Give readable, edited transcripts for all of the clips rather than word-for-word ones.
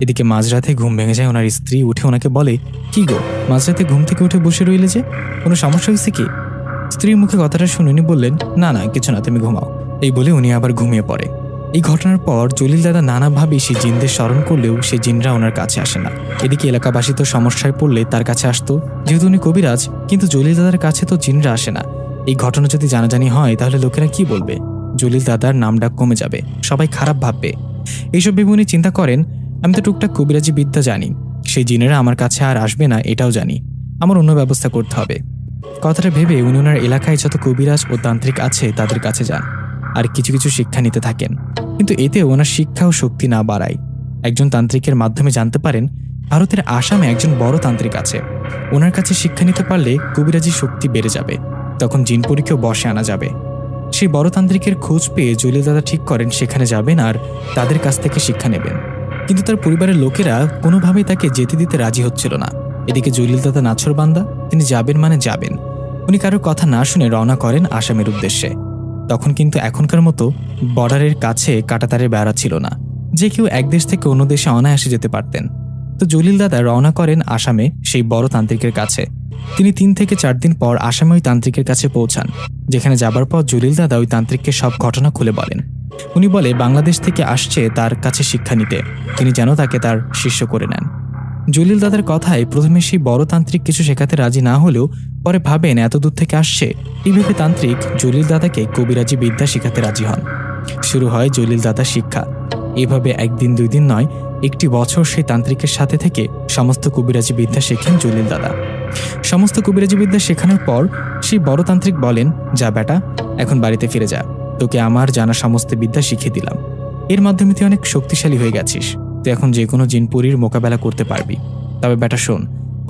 এদিকে মাঝরাতে ঘুম ভেঙে যায় ওনার স্ত্রী। উঠে ওনাকে বলে, কি গো, মাঝরাতে ঘুম থেকে উঠে বসে রইলে যে, কোনো সমস্যা হয়েছে কি? স্ত্রীর মুখে কথাটা শুনে উনি বললেন, না না, কিছু না, তুমি ঘুমাও। এই বলে উনি আবার ঘুমিয়ে পড়ে। এই ঘটনার পর জলিল দাদা নানাভাবে সেই জিনদের স্মরণ করলেও সেই জিনরা ওনার কাছে আসে না। এদিকে এলাকাবাসী তো সমস্যায় পড়লে তার কাছে আসতো, যেহেতু উনি কবিরাজ, কিন্তু জলিল দাদার কাছে তো জিনরা আসে না। এই ঘটনা যদি জানাজানি হয় তাহলে লোকেরা কি বলবে? জলিল দাদার নামডাক কমে যাবে, সবাই খারাপ ভাববে। এইসব ভেবে উনি চিন্তা করেন, আমি তো টুকটাক কবিরাজি বিদ্যা জানি, সেই জিনেরা আমার কাছে আর আসবে না এটাও জানি, আমার অন্য ব্যবস্থা করতে হবে। কথাটা ভেবে উনি ওনার এলাকায় যত কবিরাজ ও তান্ত্রিক আছে তাদের কাছে যান আর কিছু কিছু শিক্ষা নিতে থাকেন। কিন্তু এতে ওনার শিক্ষা ও শক্তি না বাড়ায়। একজন তান্ত্রিকের মাধ্যমে জানতে পারেন ভারতের আসামে একজন বড় তান্ত্রিক আছে, ওনার কাছে শিক্ষা নিতে পারলে কবিরাজি শক্তি বেড়ে যাবে, তখন জিনপরীকেও বশে আনা যাবে। সেই বড় তান্ত্রিকের খোঁজ পেয়ে জলিল দাদা ঠিক করেন সেখানে যাবেন আর তাদের কাছ থেকে শিক্ষা নেবেন। কিন্তু তার পরিবারের লোকেরা কোনোভাবেই তাকে যেতে দিতে রাজি হচ্ছিল না। এদিকে জলিল দাদা নাছোড়বান্দা, তিনি যাবেন মানে যাবেন। উনি কারোর কথা না শুনে রওনা করেন আসামের উদ্দেশ্যে। তখন কিন্তু এখনকার মতো বর্ডারের কাছে কাঁটাতারের বেড়া ছিল না, যে কেউ এক দেশ থেকে অন্য দেশে অনায়াসে যেতে পারতেন। তো জলিল দাদা রওনা করেন আসামে সেই বড় তান্ত্রিকের কাছে। তিনি 3 থেকে 4 দিন পর আসামে ওই তান্ত্রিকের কাছে পৌঁছান, যেখানে যাবার পর জলিল দাদা ওই তান্ত্রিককে সব ঘটনা খুলে বলেন। উনি বলে বাংলাদেশ থেকে আসছে তার কাছে শিক্ষা নিতে, তিনি যেন তাকে তার শিষ্য করে নেন। জলিল দাদার কথায় প্রথমে সেই বড় তান্ত্রিক কিছু শেখাতে রাজি না হলেও পরে ভাবেন এত দূর থেকে আসছে, এইভাবে তান্ত্রিক জলিল দাদাকে কবিরাজি বিদ্যা শেখাতে রাজি হন। শুরু হয় জলিল দাদার শিক্ষা। এভাবে 1 দিন 2 দিন নয়, 1টি বছর সেই তান্ত্রিকের সাথে থেকে সমস্ত কবিরাজি বিদ্যা শেখেন জলিল দাদা। সমস্ত কবিরাজি বিদ্যা শেখানোর পর সেই বড় তান্ত্রিক বলেন, যা বেটা, এখন বাড়িতে ফিরে যা, তোকে আমার জানা সমস্ত বিদ্যা শিখিয়ে দিলাম। এর মাধ্যমে তুই অনেক শক্তিশালী হয়ে গেছিস, তুই এখন যে কোনো জিনপুরীর মোকাবেলা করতে পারবি। তবে বেটা শোন,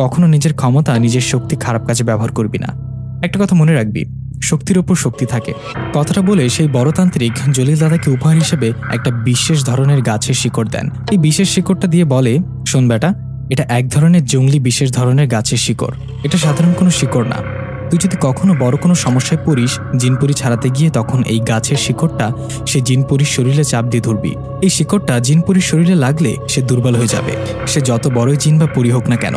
কখনো নিজের ক্ষমতা, নিজের শক্তি খারাপ কাজে ব্যবহার করবি না। একটা কথা মনে রাখবি, শক্তির ওপর শক্তি থাকে। কথাটা বলে সেই বড় তান্ত্রিক জলিল দাদাকে উপহার হিসেবে একটা বিশেষ ধরনের গাছের শিকড় দেন। এই বিশেষ শিকড়টা দিয়ে বলে, শোন বেটা, এটা এক ধরনের জঙ্গলি বিশেষ ধরনের গাছের শিকড়, এটা সাধারণ কোনো শিকড় না। তুই যদি কখনো বড় কোনো সমস্যায় পড়িস, জিনপুরি ছাড়াতে গিয়ে, তখন এই গাছের শিকড়টা সে জিনপুরির শরীরে চাপ দিয়ে ধরবি। এই শিকড়টা জিনপুরির শরীরে লাগলে সে দুর্বল হয়ে যাবে, সে যত বড়ই জিন বা পুরী হোক না কেন।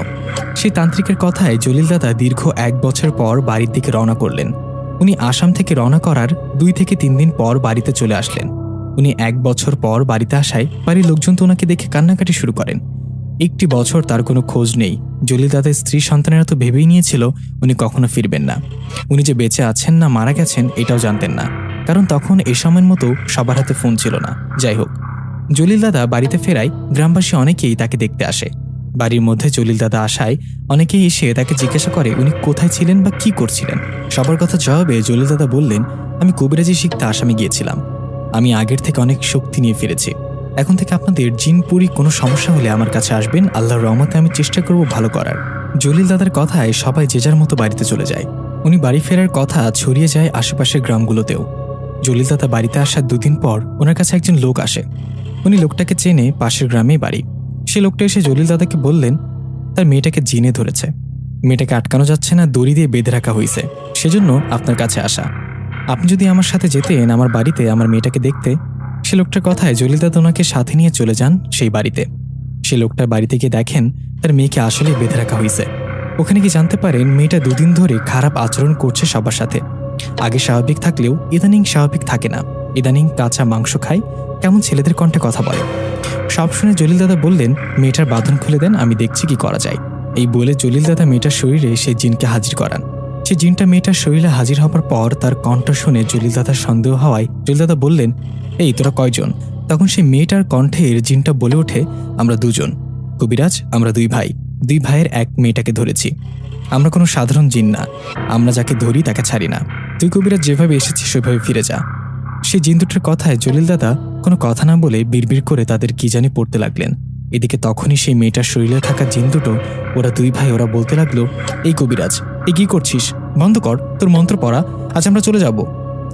সেই তান্ত্রিকের কথায় জলিল দাদা দীর্ঘ 1 বছর পর বাড়ির দিকে রওনা করলেন। উনি আসাম থেকে রওনা করার 2 থেকে 3 দিন পর বাড়িতে চলে আসলেন। উনি 1 বছর পর বাড়িতে আসায় বাড়ির লোকজন তো ওনাকে দেখে কান্নাকাটি শুরু করেন। 1টি বছর তার কোনো খোঁজ নেই। জলিল দাদার স্ত্রী সন্তানেরা তো ভেবেই নিয়েছিল উনি কখনো ফিরবেন না। উনি যে বেঁচে আছেন না মারা গেছেন এটাও জানতেন না, কারণ তখন এই সময়ের মতো সবার হাতে ফোন ছিল না। যাই হোক, জলিল দাদা বাড়িতে ফেরায় গ্রামবাসী অনেকেই তাকে দেখতে আসে। বাড়ির মধ্যে জলিল দাদা আসায় অনেকেই এসে তাকে জিজ্ঞাসা করে উনি কোথায় ছিলেন বা কি করছিলেন। সবার কথা জবাবে জলিল দাদা বললেন, আমি কবিরাজি শিখতে আসামে গিয়েছিলাম, আমি আগের থেকে অনেক শক্তি নিয়ে ফিরেছি। এখন থেকে আপনাদের জিনপুরি কোনো সমস্যা হলে আমার কাছে আসবেন, আল্লাহর রহমতে আমি চেষ্টা করব ভালো করার। জলিল দাদার কথায় সবাই যে যার মতো বাড়িতে চলে যায়। উনি বাড়ি ফেরার কথা ছড়িয়ে যায় আশেপাশের গ্রামগুলোতেও। জলিল দাদা বাড়িতে আসার 2 দিন পর ওনার কাছে একজন লোক আসে। উনি লোকটাকে চেনে, পাশের গ্রামেই বাড়ি। সে লোকটা এসে জলিল দাদাকে বললেন, তার মেয়েটাকে জিনে ধরেছে, মেয়েটাকে আটকানো যাচ্ছে না, দড়ি দিয়ে বেঁধে রাখা হয়েছে, সেজন্য আপনার কাছে আসা। আপনি যদি আমার সাথে যেতেন আমার বাড়িতে আমার মেয়েটাকে দেখতে। সে লোকটার কথায় জলিল দাদা ওনাকে সাথে নিয়ে চলে যান সেই বাড়িতে। সে লোকটার বাড়িতে গিয়ে দেখেন তার মেয়েকে আসলে বেঁধে রাখা হয়েছে। ওখানে গিয়ে জানতে পারেন মেয়েটা 2 দিন ধরে খারাপ আচরণ করছে সবার সাথে। আগে স্বাভাবিক থাকলেও ইদানিং স্বাভাবিক থাকে না, ইদানিং কাঁচা মাংস খায়, কেমন ছেলেদের কণ্ঠে কথা বলে। সব শুনে জলিল দাদা বললেন, মেয়েটার বাঁধন খুলে দেন, আমি দেখছি কি করা যায়। এই বলে জলিল দাদা মেয়েটার শরীরে সেই জিনকে হাজির করান। সে জিনটা মেয়েটার শরীরে হাজির হবার পর তার কণ্ঠ শুনে জলিল দাদার সন্দেহ হওয়ায় জলিল দাদা বললেন, এই তোরা কয়জন? তখন সেই মেয়েটার কণ্ঠের জিনটা বলে ওঠে, আমরা 2 জন কবিরাজ, আমরা 2 ভাই, 2 ভাইয়ের এক মেয়েটাকে ধরেছি। আমরা কোনো সাধারণ জিন না, আমরা যাকে ধরি তাকে ছাড়ি না। তুই কবিরাজ যেভাবে এসেছিস সেভাবে ফিরে যা। সেই জিন দুটোর কথায় জলিল দাদা কোনো কথা না বলে বিড়বিড় করে তাদের কি জানি পড়তে লাগলেন। এদিকে তখনই সেই মেয়েটার শরীরে থাকা জিন দুটো, ওরা 2 ভাই, ওরা বলতে লাগলো, এই কবিরাজ, এ কি করছিস? বন্ধ কর তোর মন্ত্র পড়া, আজ আমরা চলে যাব।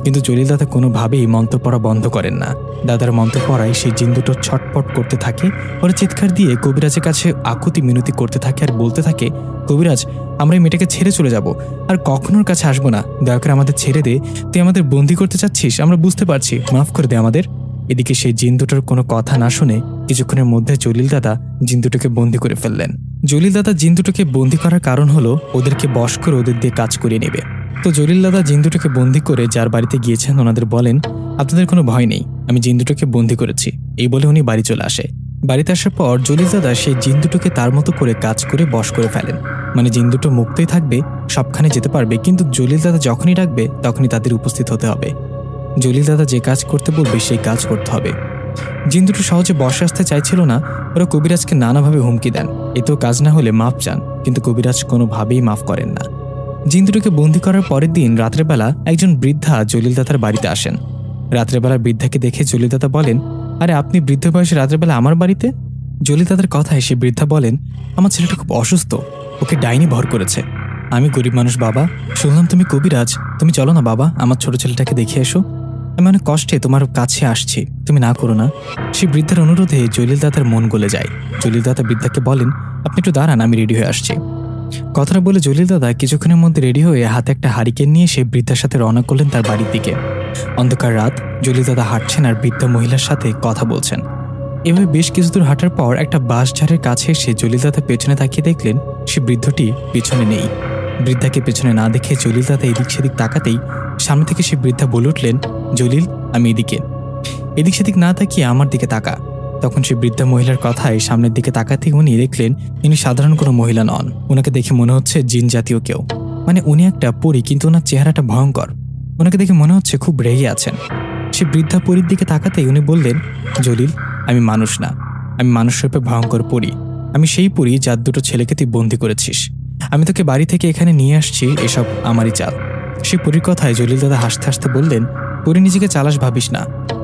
কিন্তু জলিল দাদা কোনোভাবেই মন্ত্র পড়া বন্ধ করেন না। দাদার মন্ত্র পড়ায় সেই জিন দুটো ছটপট করতে থাকে। ওরা চিৎকার দিয়ে কবিরাজের কাছে আকুতি মিনতি করতে থাকে আর বলতে থাকে, কবিরাজ, আমরা এই মেয়েটাকে ছেড়ে চলে যাব, আর কখনোর কাছে আসবো না, দয়া করে আমাদের ছেড়ে দে, তুই আমাদের বন্দি করতে চাচ্ছিস, আমরা বুঝতে পারছি, মাফ করে দে আমাদের। এদিকে সেই জিন দুটোর কোনো কথা না শুনে কিছুক্ষণের মধ্যে জলিল দাদা জিন দুটোকে বন্দি করে ফেললেন। জলিল দাদা জিন দুটোকে বন্দি করার কারণ হলো ওদেরকে বশ করে ওদের দিয়ে কাজ করিয়ে নেবে। তো জলিল দাদা জিন দুটোকে বন্দি করে যার বাড়িতে গিয়েছেন ওনাদের বলেন, আপনাদের কোনো ভয় নেই, আমি জিন দুটোকে বন্দি করেছি। এই বলে উনি বাড়ি চলে আসে। বাড়িতে আসার পর জলিল দাদা সেই জিন দুটোকে তার মতো করে কাজ করে বশ করে ফেলেন। মানে জিন দুটো মুক্তই থাকবে, সবখানে যেতে পারবে, কিন্তু জলিল দাদা যখনই ডাকবে তখনই তাদের উপস্থিত হতে হবে। জলিল দাদা যে কাজ করতে বলবে সেই কাজ করতে হবে। জিন দুটো সহজে বসে আসতে চাইছিল না। ওরা কবিরাজকে নানাভাবে হুমকি দেন, এতেও কাজ না হলে মাফ চান, কিন্তু কবিরাজ কোনোভাবেই মাফ করেন না। জিন দুটোকে বন্দি করার পরের দিন রাত্রেবেলা একজন বৃদ্ধা জলিল দাদার বাড়িতে আসেন। রাত্রেবেলা বৃদ্ধাকে দেখে জলিল দাদা বলেন, আরে আপনি বৃদ্ধ বয়সে রাত্রেবেলা আমার বাড়িতে? জলিল দাদার কথায় সে বৃদ্ধা বলেন, আমার ছেলেটা খুব অসুস্থ, ওকে ডাইনি ভর করেছে। আমি গরিব মানুষ বাবা, শুনলাম তুমি কবিরাজ, তুমি চলো না বাবা, আমার ছোট ছেলেটাকে দেখে এসো। আমি অনেক কষ্টে তোমার কাছে আসছি, তুমি না করো না। সেই বৃদ্ধার অনুরোধে জলিল দাদার মন গলে যায়। জলিল দাদা বৃদ্ধাকে বলেন, আপনি একটু দাঁড়ান, আমি রেডি হয়ে আসছি। কথাটা বলে জলিল দাদা কিছুক্ষণের মধ্যে রেডি হয়ে হাতে একটা হারিকেন নিয়ে সেই বৃদ্ধার সাথে রওনা করলেন তার বাড়ির দিকে। অন্ধকার রাত, জলিল দাদা হাঁটছেন আর বৃদ্ধ মহিলার সাথে কথা বলছেন। এভাবে বেশ কিছু দূর হাঁটার পর একটা বাঁশঝাড়ের কাছে এসে জলিল দাদা পেছনে তাকিয়ে দেখলেন সে বৃদ্ধটি পেছনে নেই। বৃদ্ধাকে পেছনে না দেখে জলিল দাদা এদিক সেদিক তাকাতেই সামনে থেকে সে বৃদ্ধা বলে উঠলেন, জলিল আমি এদিকে। এদিক সেদিক না তাকিয়ে আমার দিকে তাকা। তখন সে বৃদ্ধা মহিলার কথায় সামনের দিকে তাকাতেই উনি দেখলেন ইনি সাধারণ কোনো মহিলা নন। ওনাকে দেখে মনে হচ্ছে জিন জাতীয় কেউ, মানে উনি একটা পরী, কিন্তু ওনার চেহারাটা ভয়ঙ্কর। ওনাকে দেখে মনে হচ্ছে খুব রেগে আছেন। সে বৃদ্ধা পরীর দিকে তাকাতেই উনি বললেন, জলিল আমি মানুষ না, আমি মানুষ রূপে ভয়ঙ্কর পরী। আমি সেই পরী যার দুটো ছেলেকে তুই বন্দি করেছিস। আমি তোকে বাড়ি থেকে এখানে নিয়ে আসছি, এসব আমারই চাল। সে পরীর কথায় জলিল দাদা হাসতে হাসতে বললেন, পরী নিজেকে চালাস ভাবিস না,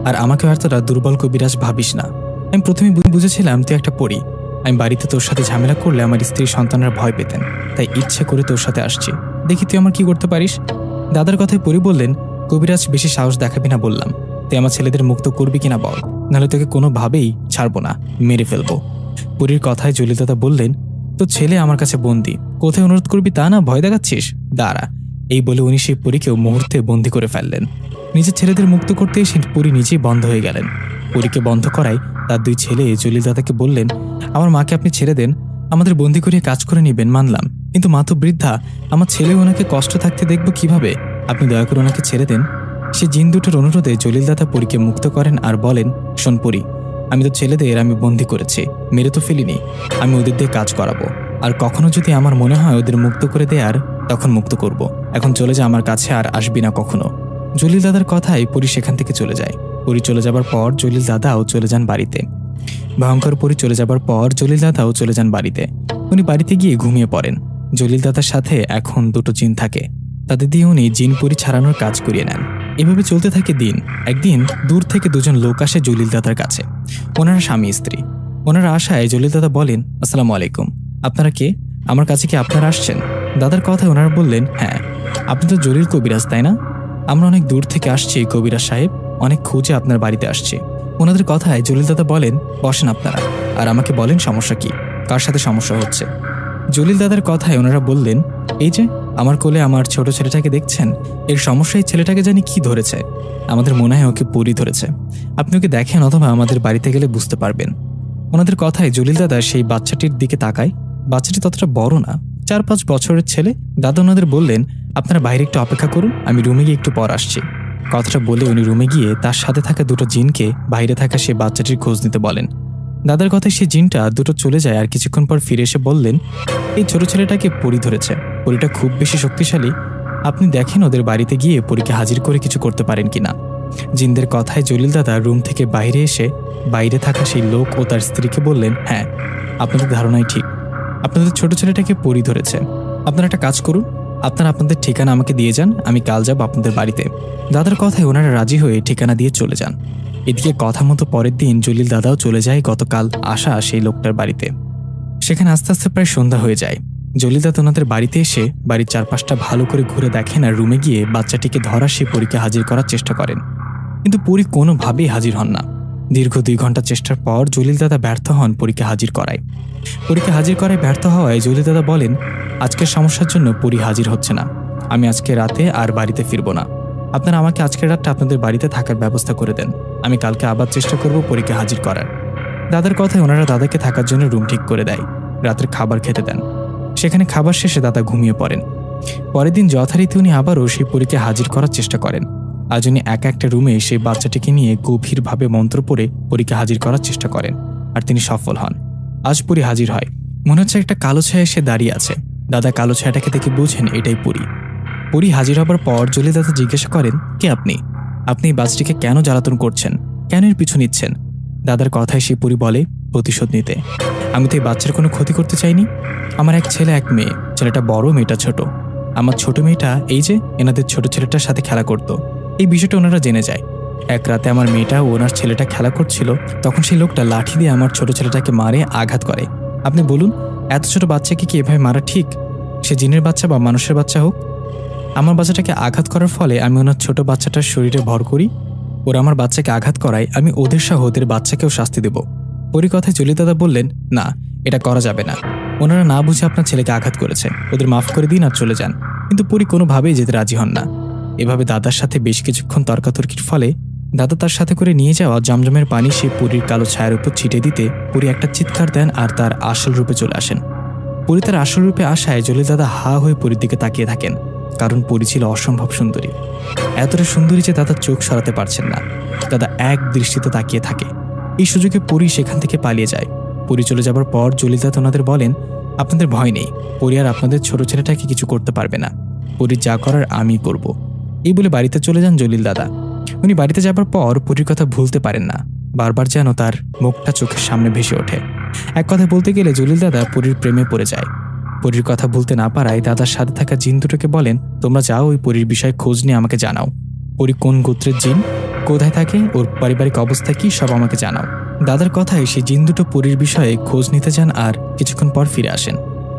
আর আমাকে হয়তো দুর্বল কবিরাজ ভাবিস না। আমি প্রথমে বুঝেছিলাম তুই একটা পরী। আমি বাড়িতে তোর সাথে ঝামেলা করলে আমার স্ত্রী সন্তানরা ভয় পেতেন, তাই ইচ্ছে করে তোর সাথে আসছি, দেখি তুই আমার কি করতে পারিস। দাদার কথায় পরী বললেন, কবিরাজ বেশি সাহস দেখাবি না বললাম, তুই আমার ছেলেদের মুক্ত করবি কিনা বল, নাহলে তোকে কোনোভাবেই ছাড়বো না, মেরে ফেলবো। পরীর কথায় জলিল দাদা বললেন, তোর ছেলে আমার কাছে বন্দি, কোথায় অনুরোধ করবি তা না, ভয় দেখাচ্ছিস, দাঁড়া। এই বলে উনি সেই পরীকেও মুহূর্তে বন্দি করে ফেললেন। নিজের ছেলেদের মুক্ত করতে সেই পরী নিজেই বন্ধ হয়ে গেলেন। পরীকে বন্ধ করায় তার দুই ছেলে জলিল দাদাকে বললেন, আমার মাকে আপনি ছেড়ে দেন, আমাদের বন্দি করিয়ে কাজ করে নেবেন মানলাম, কিন্তু মা তো বৃদ্ধা, আমার ছেলে ওনাকে কষ্ট থাকতে দেখব কিভাবে, আপনি দয়া করে ওনাকে ছেড়ে দেন। সে জিন দুটোর অনুরোধে জলিল দাদা পরীকে মুক্ত করেন আর বলেন, শোন পরী, আমি তো ছেলেদের আমি বন্দি করেছি, মেরে তো ফেলিনি, আমি ওদের দিয়ে কাজ করাবো, আর কখনো যদি আমার মনে হয় ওদের মুক্ত করে দেয়ার তখন মুক্ত করব। এখন চলে যা, আমার কাছে আর আসবি না কখনো। জলিল দাদার কথায় পরী সেখান থেকে চলে যায়। পরী চলে যাবার পর জলিল দাদাও চলে যান বাড়িতে। ভয়ঙ্কর পরী চলে যাবার পর জলিল দাদাও চলে যান বাড়িতে। উনি বাড়িতে গিয়ে ঘুমিয়ে পড়েন। জলিল দাদার সাথে এখন দুটো জিন থাকে, তাদের দিয়ে উনি জিন পরী ছাড়ানোর কাজ করিয়ে নেন। এভাবে চলতে থাকে দিন। একদিন দূর থেকে দুজন লোক আসে জলিল দাদার কাছে। ওনারা স্বামী স্ত্রী। ওনারা আসায় জলিল দাদা বলেন, আসসালামু আলাইকুম, আপনারা কে? আমার কাছে কি আপনারা আসছেন? দাদার কথায় ওনারা বললেন, হ্যাঁ, আপনি তো জলিল কবিরাজ তাই না? আমরা অনেক দূর থেকে আসছি কবিরাজ সাহেব, অনেক খুঁজে আপনার বাড়িতে আসছি। ওনাদের কথায় জলিল দাদা বলেন, বসেন আপনারা, আর আমাকে বলেন সমস্যা কি, কার সাথে সমস্যা হচ্ছে। জলিল দাদার কথায় ওনারা বললেন, এই যে আমার কোলে আমার ছোট ছেলেটাকে দেখছেন, এর সমস্যা এই ছেলেটাকে জানি কি ধরেছে, আমাদের মনে হয় ওকে পরী ধরেছে। আপনি ওকে দেখেন অথবা আমাদের বাড়িতে গেলে বুঝতে পারবেন। ওনাদের কথায় জলিল দাদা সেই বাচ্চাটির দিকে তাকায়। বাচ্চাটি ততটা বড় না, 4-5 বছরের ছেলে। দাদা ওনাদের বললেন, আপনারা বাইরে একটু অপেক্ষা করুন, আমি রুমে গিয়ে একটু পর আসছি। কথাটা বলে উনি রুমে গিয়ে তার সাথে থাকা দুটো জিনকে বাইরে থাকা সে বাচ্চাটির খোঁজ নিতে বলেন। দাদার কথায় সেই জিনটা দুটো চলে যায় আর কিছুক্ষণ পর ফিরে এসে বললেন, এই ছোট ছেলেটাকে পরী ধরেছে, পরীটা খুব বেশি শক্তিশালী, আপনি দেখেন ওদের বাড়িতে গিয়ে পরীকে হাজির করে কিছু করতে পারেন কিনা। জিনদের কথায় জলিল দাদা রুম থেকে বাইরে এসে বাইরে থাকা সেই লোক ও তার স্ত্রীকে বললেন, হ্যাঁ, আপনাদের ধারণাই ঠিক, আপনাদের ছোট ছেলেটাকে পরী ধরেছে। আপনারা একটা কাজ করুন, আপনারা আপনাদের ঠিকানা আমাকে দিয়ে যান, আমি কাল যাব আপনাদের বাড়িতে। দাদার কথায় ওনারা রাজি হয়ে ঠিকানা দিয়ে চলে যান। এদিকে কথা মতো পরের দিন জলিল দাদাও চলে যায় গতকাল আসা সেই লোকটার বাড়িতে। সেখানে আস্তে আস্তে প্রায় সন্ধ্যা হয়ে যায়। জলিল দাদা ওনাদের বাড়িতে এসে বাড়ির চারপাশটা ভালো করে ঘুরে দেখেন আর রুমে গিয়ে বাচ্চাটিকে ধরা সেই পরীকে হাজির করার চেষ্টা করেন, কিন্তু পরী কোনোভাবেই হাজির হন না। দীর্ঘ 2 ঘন্টা চেষ্টার পর জলিল দাদা ব্যর্থ হন পরীকে হাজির করায়। পরীকে হাজির করায় ব্যর্থ হওয়ায় জলিল দাদা বলেন, আজকের সমস্যার জন্য পরী হাজির হচ্ছে না, আমি আজকে রাতে আর বাড়িতে ফিরবো না। আপনারা আমাকে আজকের রাতটা আপনাদের বাড়িতে থাকার ব্যবস্থা করে দেন, আমি কালকে আবার চেষ্টা করব পরীকে হাজির করার। দাদার কথায় ওনারা দাদাকে থাকার জন্য রুম ঠিক করে দেয়, রাতের খাবার খেতে দেন। সেখানে খাবার শেষে দাদা ঘুমিয়ে পড়েন। পরের দিন যথারীতি উনি আবারও সেই পরীকে হাজির করার চেষ্টা করেন। আজ উনি একটা রুমে সেই বাচ্চাটিকে নিয়ে গভীরভাবে মন্ত্র পড়ে পরীকে হাজির করার চেষ্টা করেন, আর তিনি সফল হন। আজ পরী হাজির হয়। মনে হচ্ছে একটা কালো ছায়া এসে দাঁড়িয়ে আছে। দাদা কালো ছায়াটাকে দেখে বুঝেন এটাই পরী। পরী হাজির হবার পর জলিল দাদা জিজ্ঞাসা করেন, কে আপনি? আপনি এই বাচ্চাটিকে কেন জ্বালাতন করছেন? কেন এর পিছু নিচ্ছেন? দাদার কথায় সেই পরী বলে, প্রতিশোধ নিতে। আমি তো এই বাচ্চার কোনো ক্ষতি করতে চাইনি। আমার এক ছেলে এক মেয়ে, ছেলেটা বড়, মেয়েটা ছোট। আমার ছোট মেয়েটা এই যে এনাদের ছোট ছেলেটার সাথে খেলা করত। এই বিষয়টা ওনারা জেনে যায়। এক রাতে আমার মেয়েটা ও ওনার ছেলেটা খেলা করছিল, তখন সেই লোকটা লাঠি দিয়ে আমার ছোট ছেলেটাকে মারে, আঘাত করে। আপনি বলুন, এত ছোট বাচ্চাকে কি এভাবে মারা ঠিক? সে জিনের বাচ্চা বা মানুষের বাচ্চা হোক। আমার বাচ্চাটাকে আঘাত করার ফলে আমি ওনার ছোট বাচ্চাটার শরীরে ভর করি। ওরা আমার বাচ্চাকে আঘাত করায়, আমি ওদের সহ ওদের বাচ্চাকেও শাস্তি দেব। পরী কথায় জলিল দাদা বললেন, না, এটা করা যাবে না। ওনারা না বুঝে আপনার ছেলেকে আঘাত করেছে, ওদের মাফ করে দিন আর চলে যান। কিন্তু পরী কোনোভাবেই যেতে রাজি হন না। এভাবে দাদার সাথে বেশ কিছুক্ষণ তর্কাতর্কির ফলে দাদা তার সাথে করে নিয়ে যাওয়া জমজমের পানি সেই পরীর কালো ছায়ার উপর ছিটে দিতে পরী একটা চিৎকার দেন আর তার আসল রূপে চলে আসেন। পরী তার আসল রূপে আসায় জলিল দাদা হা হয়ে পরীর দিকে তাকিয়ে থাকেন, কারণ পরী ছিল অসম্ভব সুন্দরী। এতটা সুন্দরী যে দাদা চোখ সরাতে পারছেন না। দাদা এক দৃষ্টিতে তাকিয়ে থাকে। এই সুযোগে পরী সেখান থেকে পালিয়ে যায়। পরী চলে যাবার পর জলিল দাদা ওনাদের বলেন, আপনাদের ভয় নেই, পরী আর আপনাদের ছোট ছেলেটাকে কিছু করতে পারবে না। পরী যা করার আমি করব। এই বলে বাড়িতে চলে যান জলিল দাদা। উনি বাড়িতে যাবার পর পরীর কথা ভুলতে পারেন না। বারবার যেন তার মুখটা চোখের সামনে ভেসে ওঠে। এক কথা বলতে গেলে জলিল দাদা পরীর প্রেমে পড়ে যায়। পরীর কথা ভুলতে না পারায় দাদার সাথে থাকা জিন দুটোকে বলেন, তোমরা যাও ওই পরীর বিষয়ে খোঁজ নিয়ে আমাকে জানাও। পরী কোন গোত্রের জিন, কোথায় থাকে, ওর পারিবারিক অবস্থা কি, সব আমাকে জানাও। দাদার কথায় সেই জিন দুটো পরীর বিষয়ে খোঁজ নিতে যান আর কিছুক্ষণ পর ফিরে আসেন।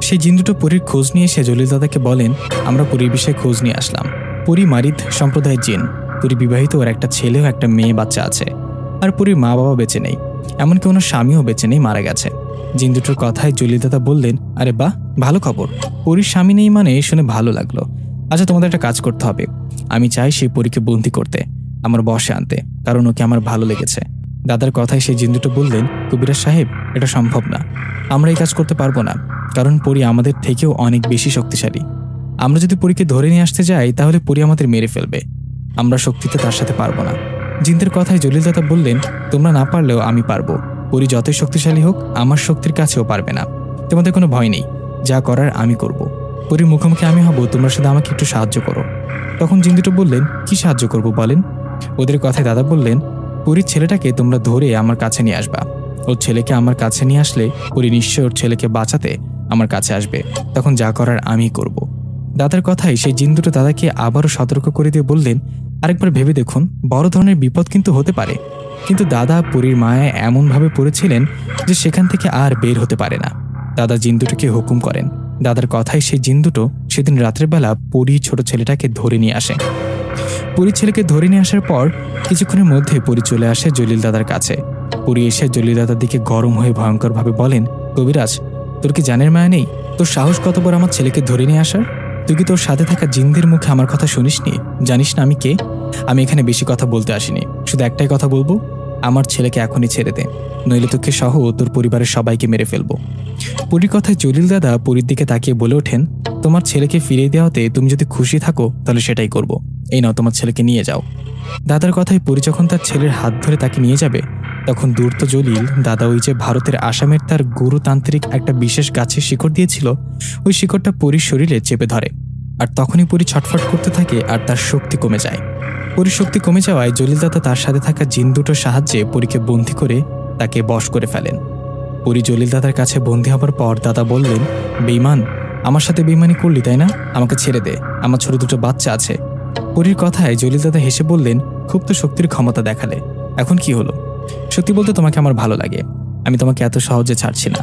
সেই জিন দুটো পরীর খোঁজ নিয়ে এসে জলিল দাদাকে বলেন, আমরা পরীর বিষয়ে খোঁজ নিয়ে আসলাম। পরী মারিদ সম্প্রদায়ের জিন। পরী বিবাহিত, ওর একটা ছেলে ও একটা মেয়ে বাচ্চা আছে। আর পরীর মা বাবা বেঁচে নেই, এমনকি ওনার স্বামীও বেঁচে নেই, মারা গেছে। জিন দুটোর কথায় জলিল দাদা বললেন, আরে বাহ, ভালো খবর। পরীর স্বামী নেই মানে শুনে ভালো লাগলো। আচ্ছা, তোমাদের একটা কাজ করতে হবে। আমি চাই সেই পরীকে বন্দি করতে, আমার বশে আনতে, কারণ ওকে আমার ভালো লেগেছে। দাদার কথায় সেই জিন দুটো বললেন, কবিরাজ সাহেব, এটা সম্ভব না। আমরা এই কাজ করতে পারবো না, কারণ পরী আমাদের থেকেও অনেক বেশি শক্তিশালী। আমরা যদি পরীকে ধরে নিয়ে আসতে যাই তাহলে পরী আমাদের মেরে ফেলবে। আমরা শক্তিতে তার সাথে পারবো না। জিনদের কথায় জলিল দাদা বললেন, তোমরা না পারলেও আমি পারবো। পরী যতই শক্তিশালী হোক, আমার শক্তির কাছেও পারবে না। তোমাদের কোনো ভয় নেই, যা করার আমি করব। পরীর মুখোমুখি আমি হব, তোমরা শুধু আমাকে একটু সাহায্য করো। তখন জিন দুটো বললেন, কি সাহায্য করব বলেন? ওদের কথায় দাদা বললেন, পরীর ছেলেটাকে তোমরা ধরে আমার কাছে নিয়ে আসবা। ওর ছেলেকে আমার কাছে নিয়ে আসলে পরী নিশ্চয় ওর ছেলেকে বাঁচাতে আমার কাছে আসবে। তখন যা করার আমি করব। দাদার কথায় সেই জিন দুটো দাদাকে আবারও সতর্ক করে দিয়ে বললেন, আরেকবার ভেবে দেখুন, বড় ধরনের বিপদ কিন্তু হতে পারে। কিন্তু দাদা পরীর মায়ায় এমনভাবে পড়েছিলেন যে সেখান থেকে আর বের হতে পারে না। দাদা জিন দুটোকে হুকুম করেন। দাদার কথায় সেই জিন দুটো সেদিন রাতের বেলা পরী ছোট ছেলেটাকে ধরে নিয়ে আসে। পরীর ছেলেকে ধরে নিয়ে আসার পর কিছুক্ষণের মধ্যে পরী চলে আসে জলিল দাদার কাছে। পরী এসে জলিল দাদার দিকে গরম হয়ে ভয়ঙ্করভাবে বলেন, কবিরাজ, তোর কি জানের মায়া নেই? তোর সাহস কত বড় আমার ছেলেকে ধরে নিয়ে আসার? তুই কি তোর সাথে থাকা জিনদের মুখে আমার কথা শুনিসনি? জানিস না আমি কে? আমি এখানে বেশি কথা বলতে আসিনি, শুধু একটাই কথা বলবো, আমার ছেলেকে এখনই ছেড়ে দে, নইলে তোকে সহ তোর পরিবারের সবাইকে মেরে ফেলবো। পরীর কথায় জলিল দাদা পরীর দিকে তাকিয়ে বলে ওঠেন, তোমার ছেলেকে ফিরিয়ে দেওয়াতে তুমি যদি খুশি থাকো তাহলে সেটাই করব। এই নাও, তোমার ছেলেকে নিয়ে যাও। দাদার কথায় পরী যখন তার ছেলের হাত ধরে তাকে নিয়ে যাবে, তখন দূরত জলিল দাদা ওই যে ভারতের আসামের তার গুরুতান্ত্রিক একটা বিশেষ গাছের শিকড় দিয়েছিল, ওই শিকড়টা পরীর শরীরে চেপে ধরে। আর তখনই পরী ছটফট করতে থাকে আর তার শক্তি কমে যায়। পরীর শক্তি কমে যাওয়ায় জলিল দাদা তার সাথে থাকা জিন দুটোর সাহায্যে পরীকে বন্দী করে তাকে বশ করে ফেলেন। পরী জলিল দাদার কাছে বন্দী হবার পর দাদা বললেন, বেঈমান, আমার সাথে বেঈমানি করলি তাই না? আমাকে ছেড়ে দে, আমার ছোট দুটো বাচ্চা আছে। পরীর কথায় জলিল দাদা হেসে বললেন, খুব তো শক্তির ক্ষমতা দেখালে, এখন কি হলো? সত্যি বলতে তোমাকে আমার ভালো লাগে, আমি তোমাকে এত সহজে ছাড়ছি না।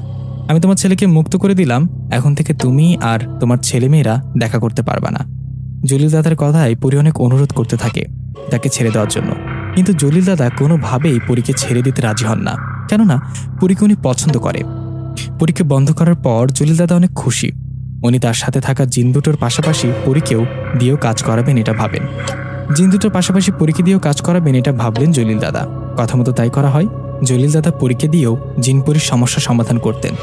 আমি তোমার ছেলেকে মুক্ত করে দিলাম, এখন থেকে তুমি আর তোমার ছেলেমেয়েরা দেখা করতে পারবা না। জলিল দাদার কথায় পরী অনেক অনুরোধ করতে থাকে তাকে ছেড়ে দেওয়ার জন্য, কিন্তু জলিল দাদা কোনোভাবেই পরীকে ছেড়ে দিতে রাজি হন না, কেননা পরীকে উনি পছন্দ করে। পরীকে বন্ধ করার পর জলিল দাদা অনেক খুশি। উনি তার সাথে থাকা জিন দুটোর পাশাপাশি পরীকেও দিয়েও কাজ করাবেন এটা ভাবেন। জিন দুটোর পাশাপাশি পরীকে দিয়েও কাজ করাবেন এটা ভাবলেন জলিল দাদা। কথা মতো তাই করা হয়। জলিল দাদা পরীকে দিয়েও জিনপরির সমস্যার সমাধান করতেন।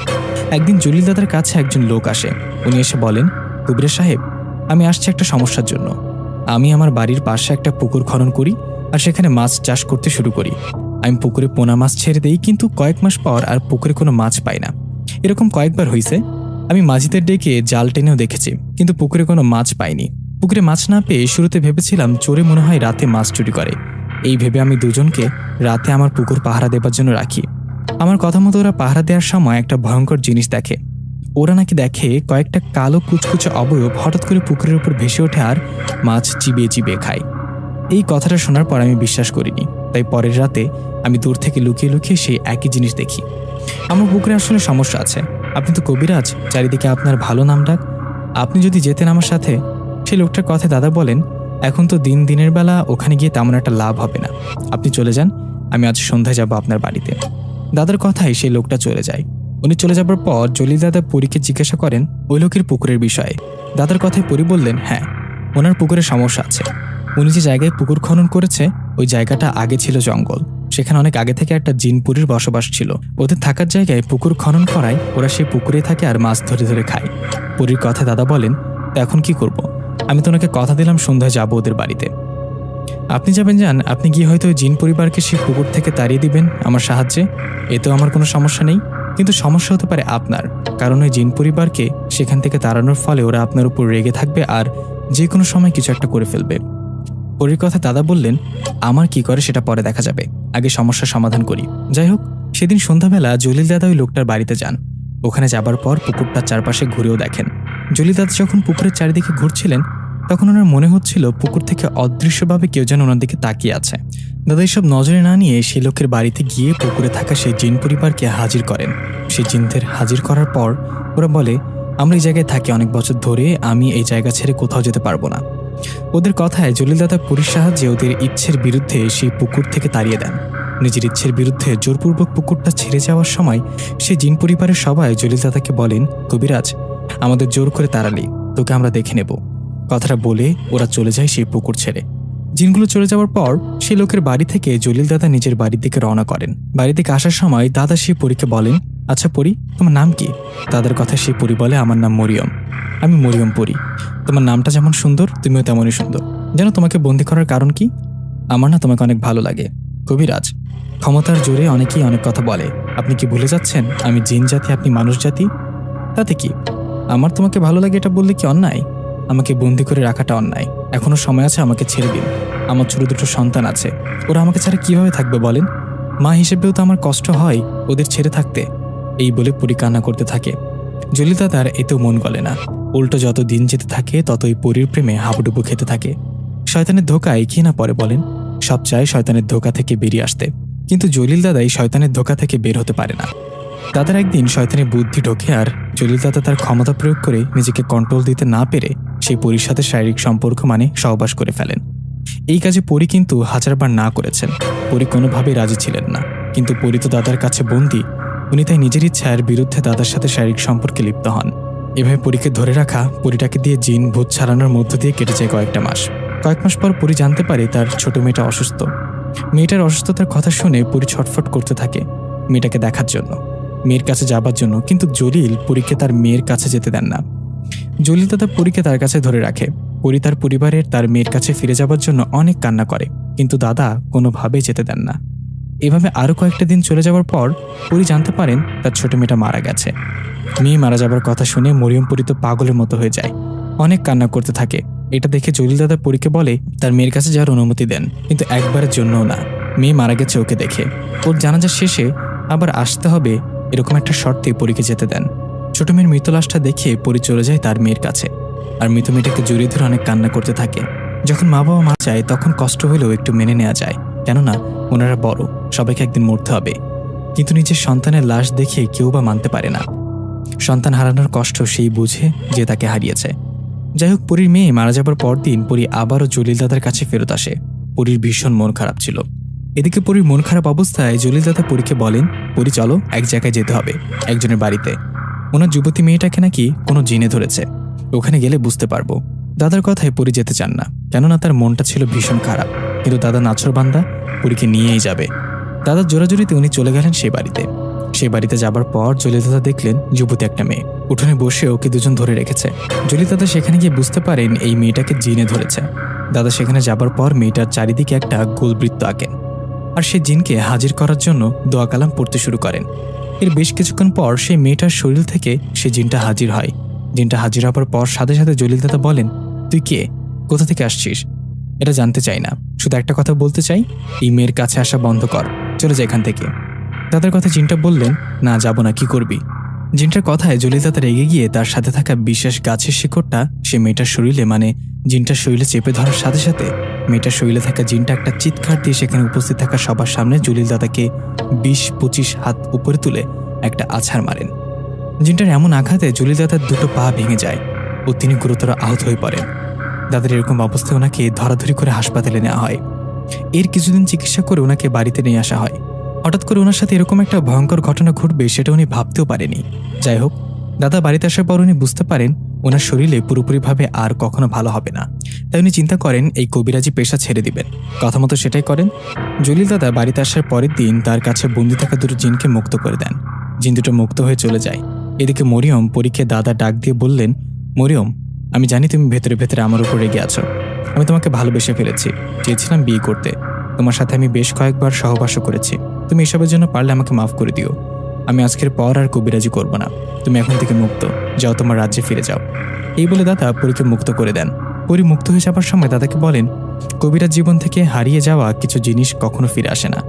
একদিন জলিল দাদার কাছে একজন লোক আসে। উনি এসে বলেন, কবির সাহেব, আমি আসছি একটা সমস্যার জন্য। আমি আমার বাড়ির পাশে একটা পুকুর খনন করি আর সেখানে মাছ চাষ করতে শুরু করি। আমি পুকুরে পোনা মাছ ছেড়ে দিই, কিন্তু কয়েক মাস পর আর পুকুরে কোনো মাছ পাই না। এরকম কয়েকবার হয়েছে। আমি মাঝিদের ডেকে জাল টেনেও দেখেছি, কিন্তু পুকুরে কোনো মাছ পাইনি। পুকুরে মাছ না পেয়ে শুরুতে ভেবেছিলাম চোরে মনে হয় রাতে মাছ চুরি করে। এই ভেবে আমি দুজনকে রাতে আমার পুকুর পাহারা দেবার জন্য রাখি। আমার কথা মতো ওরা পাহারা দেওয়ার সময় একটা ভয়ঙ্কর জিনিস দেখে। ওরা নাকি দেখে কয়েকটা কালো কুচকুচে অবয়ব হঠাৎ করে পুকুরের উপর ভেসে ওঠে আর মাছ চিবিয়ে চিবিয়ে খায়। এই কথাটা শোনার পর আমি বিশ্বাস করিনি। তাই পরের রাতে আমি দূর থেকে লুকিয়ে লুকিয়ে সেই একই জিনিস দেখি। আমার পুকুরে আসলে সমস্যা আছে। আপনি তো কবিরাজ, চারিদিকে আপনার ভালো নাম ডাক। আপনি যদি যেতেন আমার সাথে। সেই লোকটার কথায় দাদা বলেন, এখন তো দিনের বেলা ওখানে গিয়ে তেমন একটা লাভ হবে না। আপনি চলে যান, আমি আজ সন্ধ্যায় যাব আপনার বাড়িতে। দাদার কথায় সেই লোকটা চলে যায়। উনি চলে যাবার পর জলিল দাদা পরীকে জিজ্ঞাসা করেন ওই লোকের পুকুরের বিষয়ে। দাদার কথায় পরী বললেন, হ্যাঁ, ওনার পুকুরে সমস্যা আছে। উনি যে জায়গায় পুকুর খনন করেছে ওই জায়গাটা আগে ছিল জঙ্গল। সেখানে অনেক আগে থেকে একটা জিনপুরীর বসবাস ছিল। ওদের থাকার জায়গায় পুকুর খনন করায় ওরা সেই পুকুরে থাকে আর মাছ ধরে ধরে খায়। পরীর কথা দাদা বলেন, তো এখন কি করব? আমি তো ওনাকে কথা দিলাম সন্ধ্যায় যাবো ওদের বাড়িতে। আপনি যাবেন যান, আপনি গিয়ে হয়তো ওই জিন পরিবারকে সেই পুকুর থেকে তাড়িয়ে দিবেন আমার সাহায্যে। এতেও আমার কোনো সমস্যা নেই, কিন্তু সমস্যা হতে পারে আপনার, কারণ ওই জিন পরিবারকে সেখান থেকে তাড়ানোর ফলে ওরা আপনার উপর রেগে থাকবে আর যে কোনো সময় কিছু একটা করে ফেলবে। পরীর কথা দাদা বললেন, আমার কি করে সেটা পরে দেখা যাবে, আগে সমস্যার সমাধান করি। যাই হোক, সেদিন সন্ধ্যাবেলা জলিল দাদা ওই লোকটার বাড়িতে যান। ওখানে যাবার পর পুকুরটার চারপাশে ঘুরেও দেখেন। জলিল দাদা যখন পুকুরের চারিদিকে ঘুরছিলেন তখন ওনার মনে হচ্ছিল পুকুর থেকে অদৃশ্যভাবে কেউ যেন ওনার দিকে তাকিয়ে আছে। দাদা এইসব নজরে না নিয়ে সেই লোকের বাড়িতে গিয়ে পুকুরে থাকা সেই জিন পরিবারকে হাজির করেন। সেই জিনদের হাজির করার পর ওরা বলে, আমরা এই জায়গায় থাকি অনেক বছর ধরে, আমি এই জায়গা ছেড়ে কোথাও যেতে পারবো না। ওদের কথায় জলিল দাদা পরীর সাহায্যে ওদের ইচ্ছের বিরুদ্ধে সেই পুকুর থেকে তাড়িয়ে দেন। নিজের ইচ্ছের বিরুদ্ধে জোরপূর্বক পুকুরটা ছেড়ে যাওয়ার সময় সেই জিন পরিবারের সবাই জলিল দাদাকে বলেন, কবিরাজ, আমাদের জোর করে তাড়ালি, তোকে আমরা দেখে নেব। কথাটা বলে ওরা চলে যায় সেই পুকুর ছেড়ে। জিনগুলো চলে যাওয়ার পর সেই লোকের বাড়ি থেকে জলিল দাদা নিজের বাড়ির দিকে রওনা করেন। বাড়ি থেকে আসার সময় দাদা সেই পরীকে বলেন, আচ্ছা পরী, তোমার নাম কি? দাদার কথা সেই পরী বলে, আমার নাম মরিয়ম। আমি মরিয়ম পরী। তোমার নামটা যেমন সুন্দর, তুমিও তেমনই সুন্দর। যেন তোমাকে বন্দি করার কারণ কি? আমার না তোমাকে অনেক ভালো লাগে। কবিরাজ, ক্ষমতার জোরে অনেকেই অনেক কথা বলে। আপনি কি ভুলে যাচ্ছেন আমি জিন জাতি, আপনি মানুষ জাতি? তাতে কি? আমার তোমাকে ভালো লাগে এটা বললে কি অন্যায়? আমাকে বন্দি করে রাখাটা অন্যায়। এখনো সময় আছে, আমাকে ছেড়ে দিন। আমার ছোট দুটো সন্তান আছে, ওরা আমাকে ছাড়া কিভাবে থাকবে বলেন? মা হিসেবেও তো আমার কষ্ট হয় ওদের ছেড়ে থাকতে। এই বলে পরী কান্না করতে থাকে। জলিল দাদার এতেও মন গলে না। উল্টো যত দিন যেতে থাকে ততই পরীর প্রেমে হাবুডুবু খেতে থাকে। শয়তানের ধোকায় কি না পরে বলেন? সব চায় শয়তানের ধোকা থেকে বেরিয়ে আসতে, কিন্তু জলিল দাদাই শয়তানের ধোকা থেকে বের হতে পারে না। দাদার একদিন শয়তানের বুদ্ধি ঢোকে আর জলিল দাদা তার ক্ষমতা প্রয়োগ করে নিজেকে কন্ট্রোল দিতে না পেরে সেই পরীর সাথে শারীরিক সম্পর্ক মানে সহবাস করে ফেলেন। এই কাজে পরী কিন্তু হাজারবার না করেছেন। পরী কোনোভাবেই রাজি ছিলেন না, কিন্তু পরী তো দাদার কাছে বন্দী। উনি তাই নিজের ইচ্ছার বিরুদ্ধে দাদার সাথে শারীরিক সম্পর্কে লিপ্ত হন। এভাবে পরীকে ধরে রাখা, পরীটাকে দিয়ে জিন ভূত ছাড়ানোর মধ্য দিয়ে কেটে যায় কয়েকটা মাস। কয়েক মাস পর পরী জানতে পারে তার ছোট মেয়েটা অসুস্থ। মেয়েটার অসুস্থতার কথা শুনে পরী ছটফট করতে থাকে মেয়েটাকে দেখার জন্য, মেয়ের কাছে যাবার জন্য, কিন্তু জলিল পরীকে তার মেয়ের কাছে যেতে দেন না। জলিল দাদা পরীকে তার কাছে ধরে রাখে। পরী তার পরিবারের তার মেয়ের কাছে ফিরে যাবার জন্য অনেক কান্না করে, কিন্তু দাদা কোনোভাবেই যেতে দেন না। এভাবে আরও কয়েকটা দিন চলে যাওয়ার পর পরী জানতে পারেন তার ছোট মেয়েটা মারা গেছে। মেয়ে মারা যাবার কথা শুনে মরিয়ম পরী তো পাগলের মতো হয়ে যায়, অনেক কান্না করতে থাকে। এটা দেখে জলিল দাদা পরীকে বলে তার মেয়ের কাছে যাওয়ার অনুমতি দেন, কিন্তু একবারের জন্যও না। মেয়ে মারা গেছে ওকে দেখে ওর জানাজা শেষে আবার আসতে হবে এরকম একটা শর্তে পরীকে যেতে দেন। ছোট মেয়ের মৃত লাশটা দেখে পরী চলে যায় তার মেয়ের কাছে আর মৃত মেয়েটাকে জড়িয়ে ধরে অনেক কান্না করতে থাকে। যখন মা বাবা মারা যায় তখন কষ্ট হলেও একটু মেনে নেওয়া যায়, কেননা ওনারা বড়, সবাইকে একদিন মরতে হবে। কিন্তু নিজের সন্তানের লাশ দেখে কেউ বা মানতে পারে না। সন্তান হারানোর কষ্ট সেই বুঝে যে তাকে হারিয়েছে। যাই হোক, পরীর মেয়ে মারা যাবার পরদিন পরী আবারও জলিল দাদার কাছে ফেরত আসে। পরীর ভীষণ মন খারাপ ছিল। এদিকে পরীর মন খারাপ অবস্থায় জলিল দাদা পরীকে বলেন, পরী চলো, এক জায়গায় যেতে হবে, একজনের বাড়িতে। ওনার যুবতী মেয়েটাকে নাকি কোনো জিনে ধরেছে, ওখানে গেলে বুঝতে পারবো। দাদার কথায় পরী যেতে চান না, কেননা তার মনটা ছিল ভীষণ খারাপ, কিন্তু দাদা নাছরবান্দা পরীকে নিয়েই যাবে। দাদার জোরাজুরিতে উনি চলে গেলেন সেই বাড়িতে। সেই বাড়িতে যাবার পর জলিল দাদা দেখলেন যুবতী একটা মেয়ে উঠোনে বসে ওকে দুজন ধরে রেখেছে। জলিল দাদা সেখানে গিয়ে বুঝতে পারেন এই মেয়েটাকে জিনে ধরেছে। দাদা সেখানে যাবার পর মেয়েটার চারিদিকে একটা গোলবৃত্ত আঁকেন আর সে জিনকে হাজির করার জন্য দোয়া কালাম পড়তে শুরু করেন। এর বেশ কিছুক্ষণ পর সেই মেয়েটার শরীর থেকে সে জিনটা হাজির হয়। জিনটা হাজির হওয়ার পর সাথে সাথে জলিল দাদা বলেন, তুই কে, কোথা থেকে আসছিস? এটা জানতে চাই না, শুধু একটা কথা বলতে চাই, এই মেয়ের কাছে আসা বন্ধ কর, চলে যা এখান থেকে। দাদার কথা জিনটা বললেন, না যাব না, কি করবি? জিনটার কথায় জলিল দাদা রেগে গিয়ে তার সাথে থাকা বিশেষ গাছের শিকড়টা সে মেয়েটার শরীরে মানে জিনটার শরীরে চেপে ধরার সাথে সাথে মেয়েটার শরীরে থাকা জিনটা একটা চিৎকার দিয়ে সেখানে উপস্থিত থাকা সবার সামনে জলিল দাদাকে 20-25 হাত উপরে তুলে একটা আছাড় মারেন। জিনটার এমন আঘাতে জলিল দাদার দুটো পা ভেঙে যায় ও তিনি গুরুতর আহত হয়ে পড়েন। দাদার এরকম অবস্থায় ওনাকে ধরাধরি করে হাসপাতালে নেওয়া হয়। এর কিছুদিন চিকিৎসা করে ওনাকে বাড়িতে নিয়ে আসা হয়। হঠাৎ করে ওনার সাথে এরকম একটা ভয়ঙ্কর ঘটনা ঘটবে সেটা উনি ভাবতেও পারেনি। যাই হোক, দাদা বাড়িতে আসার পর উনি বুঝতে পারেন ওনার শরীরে পুরোপুরিভাবে আর কখনো ভালো হবে না। তাই উনি চিন্তা করেন এই কবিরাজি পেশা ছেড়ে দিবেন। কথা মতো সেটাই করেন। জলিল দাদা বাড়িতে আসার পরের দিন তার কাছে বন্দি থাকা দুটো জিনকে মুক্ত করে দেন। জিন দুটো মুক্ত হয়ে চলে যায়। এদিকে মরিয়ম পরীকে দাদা ডাক দিয়ে বললেন, মরিয়ম, আমি জানি তুমি ভেতরে ভেতরে আমার উপর রেগে আছো। আমি তোমাকে ভালোবেসে ফেলেছি, চেয়েছিলাম বিয়ে করতে। তোমার সাথে আমি বেশ কয়েকবার সহবাসও করেছি। তুমি এসবের জন্য পারলে আমাকে মাফ করে দিও। আমি আজকের পর আর কবিরাজি করব না। তুমি এখন থেকে মুক্ত, যাও তোমার রাজ্যে ফিরে যাও। এই বলে দাদা পরীকে মুক্ত করে দেন। পরী মুক্ত হয়ে যাবার সময় দাদাকে বলেন, কবিরাজ জীবন থেকে হারিয়ে যাওয়া কিছু জিনিস কখনো ফিরে আসে না।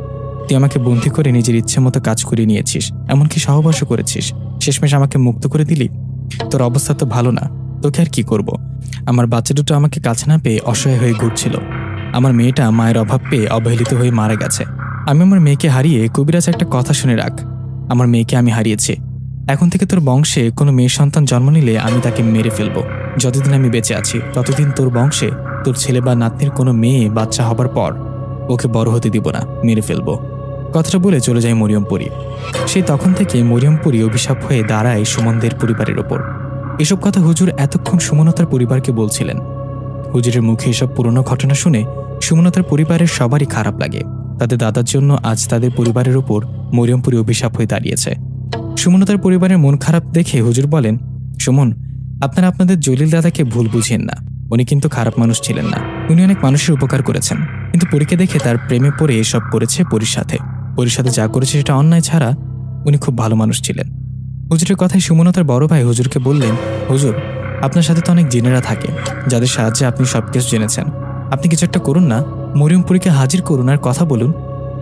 তুই আমাকে বন্দি করে নিজের ইচ্ছে মতো কাজ করিয়ে নিয়েছিস, এমনকি সহবাসও করেছিস। শেষমেশ আমাকে মুক্ত করে দিলি। তোর অবস্থা তো ভালো না, তোকে আর কি করব? আমার বাচ্চা দুটো আমাকে কাছে না পেয়ে অসহায় হয়ে ঘুরছিল। আমার মেয়েটা মায়ের অভাব পেয়ে অবহেলিত হয়ে মারা গেছে। আমি আমার মেয়েকে হারিয়ে কবিরাজ একটা কথা শুনে রাখ, আমার মেয়েকে আমি হারিয়েছি। এখন থেকে তোর বংশে কোনো মেয়ে সন্তান জন্ম নিলে আমি তাকে মেরে ফেলবো। যতদিন আমি বেঁচে আছি ততদিন তোর বংশে তোর ছেলে বা নাতনির কোনো মেয়ে বাচ্চা হবার পর ওকে বড় হতে দিব না, মেরে ফেলবো। কথাটা বলে চলে যায় মরিয়ম পরী। সেই তখন থেকে মরিয়ম পরী অভিশাপ হয়ে দাঁড়ায় সুমনদের পরিবারের ওপর। এসব কথা হুজুর এতক্ষণ সুমনতার পরিবারকে বলছিলেন। হুজুরের মুখে এসব পুরনো ঘটনা শুনে সুমনতার পরিবারের সবারই খারাপ লাগে। তাদের দাদার জন্য আজ তাদের পরিবারের ওপর মরিয়ম পরী অভিশাপ হয়ে দাঁড়িয়েছে। সুমনতার পরিবারের মন খারাপ দেখে হুজুর বলেন, সুমন, আপনারা আপনাদের জলিল দাদাকে ভুল বুঝেন না। উনি কিন্তু খারাপ মানুষ ছিলেন না। উনি অনেক মানুষের উপকার করেছেন, কিন্তু পরীকে দেখে তার প্রেমে পড়ে এসব করেছে পরীর সাথে। পরীর সাথে যা করেছে সেটা অন্যায় ছাড়া উনি খুব ভালো মানুষ ছিলেন। হুজুরের কথায় সুমনতার বড় ভাই হুজুরকে বললেন, হুজুর, আপনার সাথে তো অনেক জিনেরা থাকে যাদের সাহায্যে আপনি সবকিছু জেনেছেন। আপনি কিছু একটা করুন না, মরিয়ম পরীকে হাজির করুন আর কথা বলুন।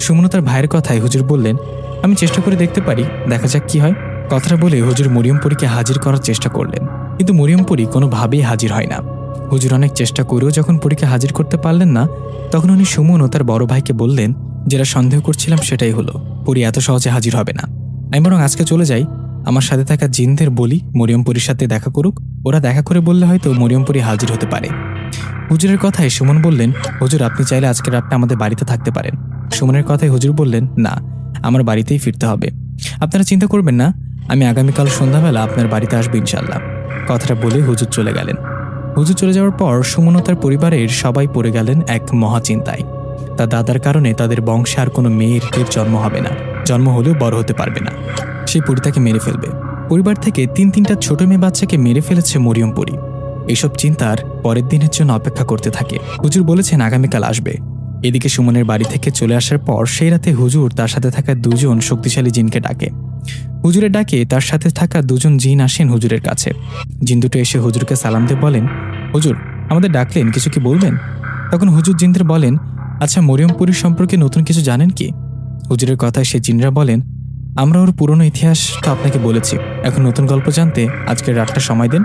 সুমনতার ভাইয়ের কথায় হুজুর বললেন, আমি চেষ্টা করে দেখতে পারি, দেখা যাক কি হয়। কথাটা বলে হুজুর মরিয়ম পরীকে হাজির করার চেষ্টা করলেন, কিন্তু মরিয়ম পরী কোনোভাবেই হাজির হয় না। হুজুর অনেক চেষ্টা করেও যখন পরীকে হাজির করতে পারলেন না, তখন উনি সুমন ও তার বড় ভাইকে বললেন, যেটা সন্দেহ করছিলাম সেটাই হলো, পরী এত সহজে হাজির হবে না। আমি বরং আজকে চলে যাই, আমার সাথে থাকা জিনদের বলি মরিয়ম পরীর সাথে দেখা করুক। ওরা দেখা করে বললে হয়তো মরিয়ম পরী হাজির হতে পারে। হুজুরের কথায় সুমন বললেন, হুজুর, আপনি চাইলে আজকের রাতটা আমাদের বাড়িতে থাকতে পারেন। সুমনের কথায় হুজুর বললেন, না, আমার বাড়িতেই ফিরতে হবে। আপনারা চিন্তা করবেন না, আমি আগামীকাল সন্ধ্যাবেলা আপনার বাড়িতে আসবো ইনশাল্লাহ। কথাটা বলে হুজুর চলে গেলেন। হুজুর চলে যাওয়ার পর সুমন ও তার পরিবারের সবাই পড়ে গেলেন এক মহাচিন্তায়। তার দাদার কারণে তাদের বংশে আর কোনো মেয়ের জন্ম হবে না, জন্ম হলেও বড় হতে পারবে না। সেই পরী তাকে মেরে ফেলবে। পরিবার থেকে 3-3টা ছোট মেয়ে বাচ্চাকে মেরে ফেলেছে মরিয়ম পরী। এইসব চিন্তার পরের দিনের জন্য অপেক্ষা করতে থাকে। হুজুর বলেছেন আগামীকাল আসবে। এদিকে সুমনের বাড়ি থেকে চলে আসার পর সেই রাতে হুজুর তার সাথে থাকা দুজন শক্তিশালী জিনকে ডাকে। হুজুরের ডাকে তার সাথে থাকা দুজন জিন আসেন হুজুরের কাছে। জিন দুটো এসে হুজুরকে সালাম দিয়ে বলেন, হুজুর, আমাদের ডাকলেন, কিছু কি বলবেন? তখন হুজুর জিনদের বলেন, আচ্ছা, মরিয়ম পরীর সম্পর্কে নতুন কিছু জানেন কি? হুজুরের কথায় সে জিনরা বলেন, আমরা ওর পুরনো ইতিহাস তো আপনাকে বলেছি, এখন নতুন গল্প জানতে আজকের রাতটা সময় দেন,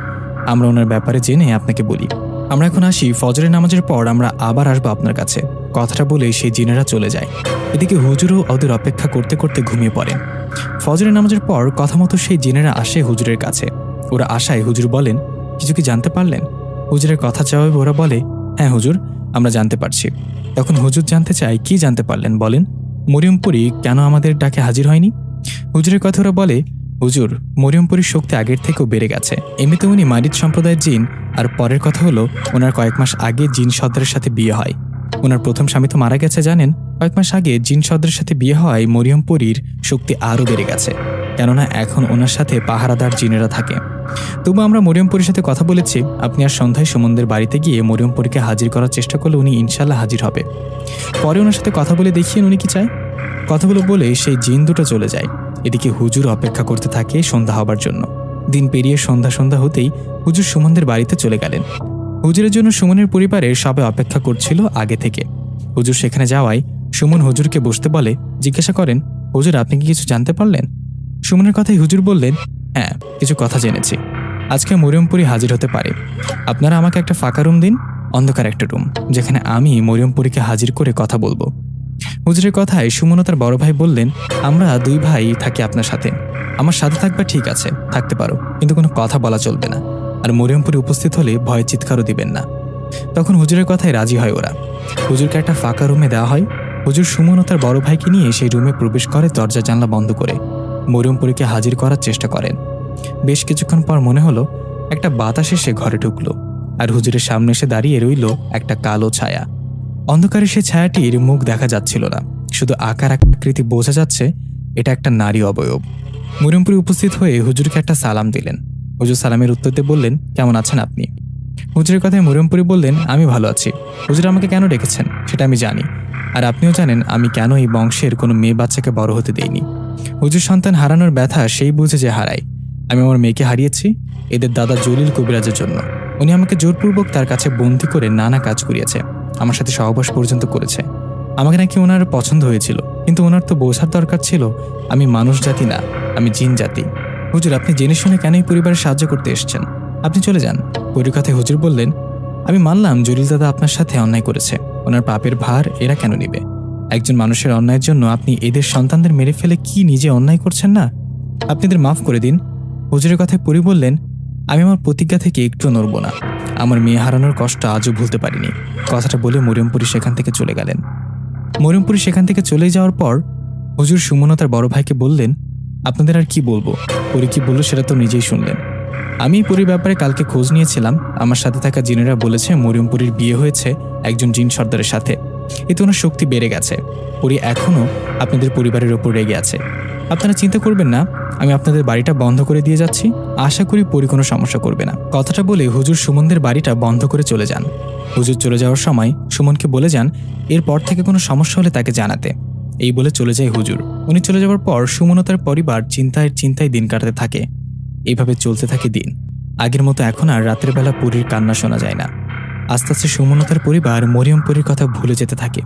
আমরা ওনার ব্যাপারে জেনে আপনাকে বলি। আমরা এখন আসি, ফজরের নামাজের পর আমরা আবার আসবো আপনার কাছে। কথাটা বলে সেই জিনেরা চলে যায়। এদিকে হুজুরও ওদের অপেক্ষা করতে করতে ঘুমিয়ে পড়েন। ফজরের নামাজের পর কথা মতো সেই জিনেরা আসে হুজুরের কাছে। ওরা আসায় হুজুর বলেন, কিছু কি জানতে পারলেন? হুজুরের কথা জবাবে ওরা বলে, হ্যাঁ হুজুর, আমরা জানতে পারছি। তখন হুজুর জানতে চায়, কি জানতে পারলেন বলেন? মরিয়ম পরী কেন আমাদের ডাকে হাজির হয়নি? হুজুরের কথা ওরা বলে, হুজুর, মরিয়ম পরীর শক্তি আগের থেকেও বেড়ে গেছে। এমনিতে উনি মারিদ সম্প্রদায়ের জিন, আর পরের কথা হলো ওনার কয়েক মাস আগে জিন সর্দারের সাথে বিয়ে হয়। ওনার প্রথম স্বামী তো মারা গেছে জানেন, কয়েক মাস আগে জিন সর্দারের সাথে বিয়ে হওয়ায় মরিয়ম পরীর শক্তি আরও বেড়ে গেছে, কেননা এখন ওনার সাথে পাহারাদার জিনেরা থাকে। তবু আমরা মরিয়ম পরীর সাথে কথা বলেছি, আপনি আর সন্ধ্যায় সুমনদের বাড়িতে গিয়ে মরিয়ম পরীকে হাজির করার চেষ্টা করলে উনি ইনশাল্লাহ হাজির হবে। পরে ওনার সাথে কথা বলে দেখিয়েন উনি কি চায়। কথাগুলো বলে সেই জিন দুটো চলে যায়। এদিকে হুজুর অপেক্ষা করতে থাকে সন্ধ্যা হবার জন্য। দিন পেরিয়ে সন্ধ্যা হতেই হুজুর সুমনদের বাড়িতে চলে গেলেন। হুজুরের জন্য সুমনের পরিবারের সবাই অপেক্ষা করছিল আগে থেকে। হুজুর সেখানে যাওয়ায় সুমন হুজুরকে বসতে বলে। জিজ্ঞাসা করেন, হুজুর আপনি কি কিছু জানতে পারলেন? সুমনের কথাই হুজুর বললেন, হ্যাঁ কিছু কথা জেনেছি। আজকে মরিয়মপুরী হাজির হতে পারে। আপনারা আমাকে একটা ফাঁকা রুম দিন, অন্ধকার একটা রুম, যেখানে আমি মরিয়মপুরীকে হাজির করে কথা বলবো। হুজুরের কথায় সুমন ও তার বড় ভাই বললেন, আমরা দুই ভাই থাকি আপনার সাথে। আমার সাথে থাকবে ঠিক আছে, থাকতে পারো, কিন্তু কোনো কথা বলা চলবে না। আর মরিয়মপুরী উপস্থিত হলে ভয়ে চিৎকারও দিবেন না। তখন হুজুরের কথায় রাজি হয় ওরা। হুজুরকে একটা ফাঁকা রুমে দেওয়া হয়। হুজুর সুমন ও তার বড় ভাইকে নিয়ে সেই রুমে প্রবেশ করে, দরজা জানলা বন্ধ করে মরিয়মপুরীকে হাজির করার চেষ্টা করেন। বেশ কিছুক্ষণ পর মনে হলো একটা বাতাস এসে ঘরে ঢুকলো, আর হুজুরের সামনে এসে দাঁড়িয়ে রইল একটা কালো ছায়া। অন্ধকারে সেই ছায়াটির মুখ দেখা যাচ্ছিল না, শুধু আকার আকৃতি বোঝা যাচ্ছে এটা একটা নারী অবয়ব। মরিয়মপুরী উপস্থিত হয়ে হুজুরকে একটা সালাম দিলেন। হুজুর সালামের উত্তর দিয়ে বললেন, কেমন আছেন আপনি? হুজুরের কথায় মরিয়মপুরী বললেন, আমি ভালো আছি। হুজুর আমাকে কেন ডেকেছেন সেটা আমি জানি, আর আপনিও জানেন আমি কেন এই বংশের কোনো মেয়ে বাচ্চাকে বড় হতে দেইনি। হুজুর সন্তান হারানোর ব্যথা সেই বুঝে যে হারায়। আমি আমার মেয়েকে হারিয়েছি এদের দাদা জলিল কবিরাজের জন্য। উনি আমাকে জোরপূর্বক তার কাছে বন্দী করে নানা কাজ করিয়েছে, আমার সাথে সহবাস পর্যন্ত করেছে। আমাকে নাকি ওনার পছন্দ হয়েছিল, কিন্তু ওনার তো বোঝার দরকার ছিল আমি মানুষ জাতি না, আমি জিন জাতি। হুজুর আপনি জেনে শুনে কেন এই পরিবারের সাহায্য করতে এসেছেন? আপনি চলে যান। পরীর কথায় হুজুর বললেন, আমি মানলাম জলিল দাদা আপনার সাথে অন্যায় করেছে, ওনার পাপের ভার এরা কেন নিবে? একজন মানুষের অন্যায়ের জন্য আপনি এদের সন্তানদের মেরে ফেলে কি নিজে অন্যায় করছেন না? আপনি এদের মাফ করে দিন। হুজুরের কথায় পরি বললেন, আমি আমার প্রতিজ্ঞা থেকে একটু নড়ব না। আমার মেয়ে হারানোর কষ্ট আজও ভুলতে পারিনি। কথাটা বলে মরিয়মপুরী সেখান থেকে চলে গেলেন। মরিয়মপুরী সেখান থেকে চলে যাওয়ার পর হুজুর সুমন ও তার বড় ভাইকে বললেন, আপনাদের আর কি বলবো? পরি কি বলল সেটা তো নিজেই শুনলেন। আমি পরির ব্যাপারে কালকে খোঁজ নিয়েছিলাম। আমার সাথে থাকা জিনেরা বলেছে মরিয়মপুরীর বিয়ে হয়েছে একজন জিন সর্দারের সাথে। এতে ওনার শক্তি বেড়ে গেছে। পরি এখনও আপনাদের পরিবারের ওপর রেগে আছে। আপনারা চিন্তা করবেন না, আমি আপনাদের বাড়িটা বন্ধ করে দিয়ে যাচ্ছি। আশা করি পরি কোনো সমস্যা করবে না। কথাটা বলে হুজুর সুমনদের বাড়িটা বন্ধ করে চলে যান। হুজুর চলে যাওয়ার সময় সুমনকে বলে যান এরপর থেকে কোনো সমস্যা হলে তাকে জানাতে। এই বলে চলে যায় হুজুর। উনি চলে যাওয়ার পর সুমন ও তার পরিবার চিন্তায় দিন কাটাতে থাকে। এইভাবে চলতে থাকে দিন। আগের মতো এখন আর রাতের বেলা পরীর কান্না শোনা যায় না। আস্তে আস্তে সুমন ও তার পরিবার মরিয়ম পরীর কথা ভুলে যেতে থাকে।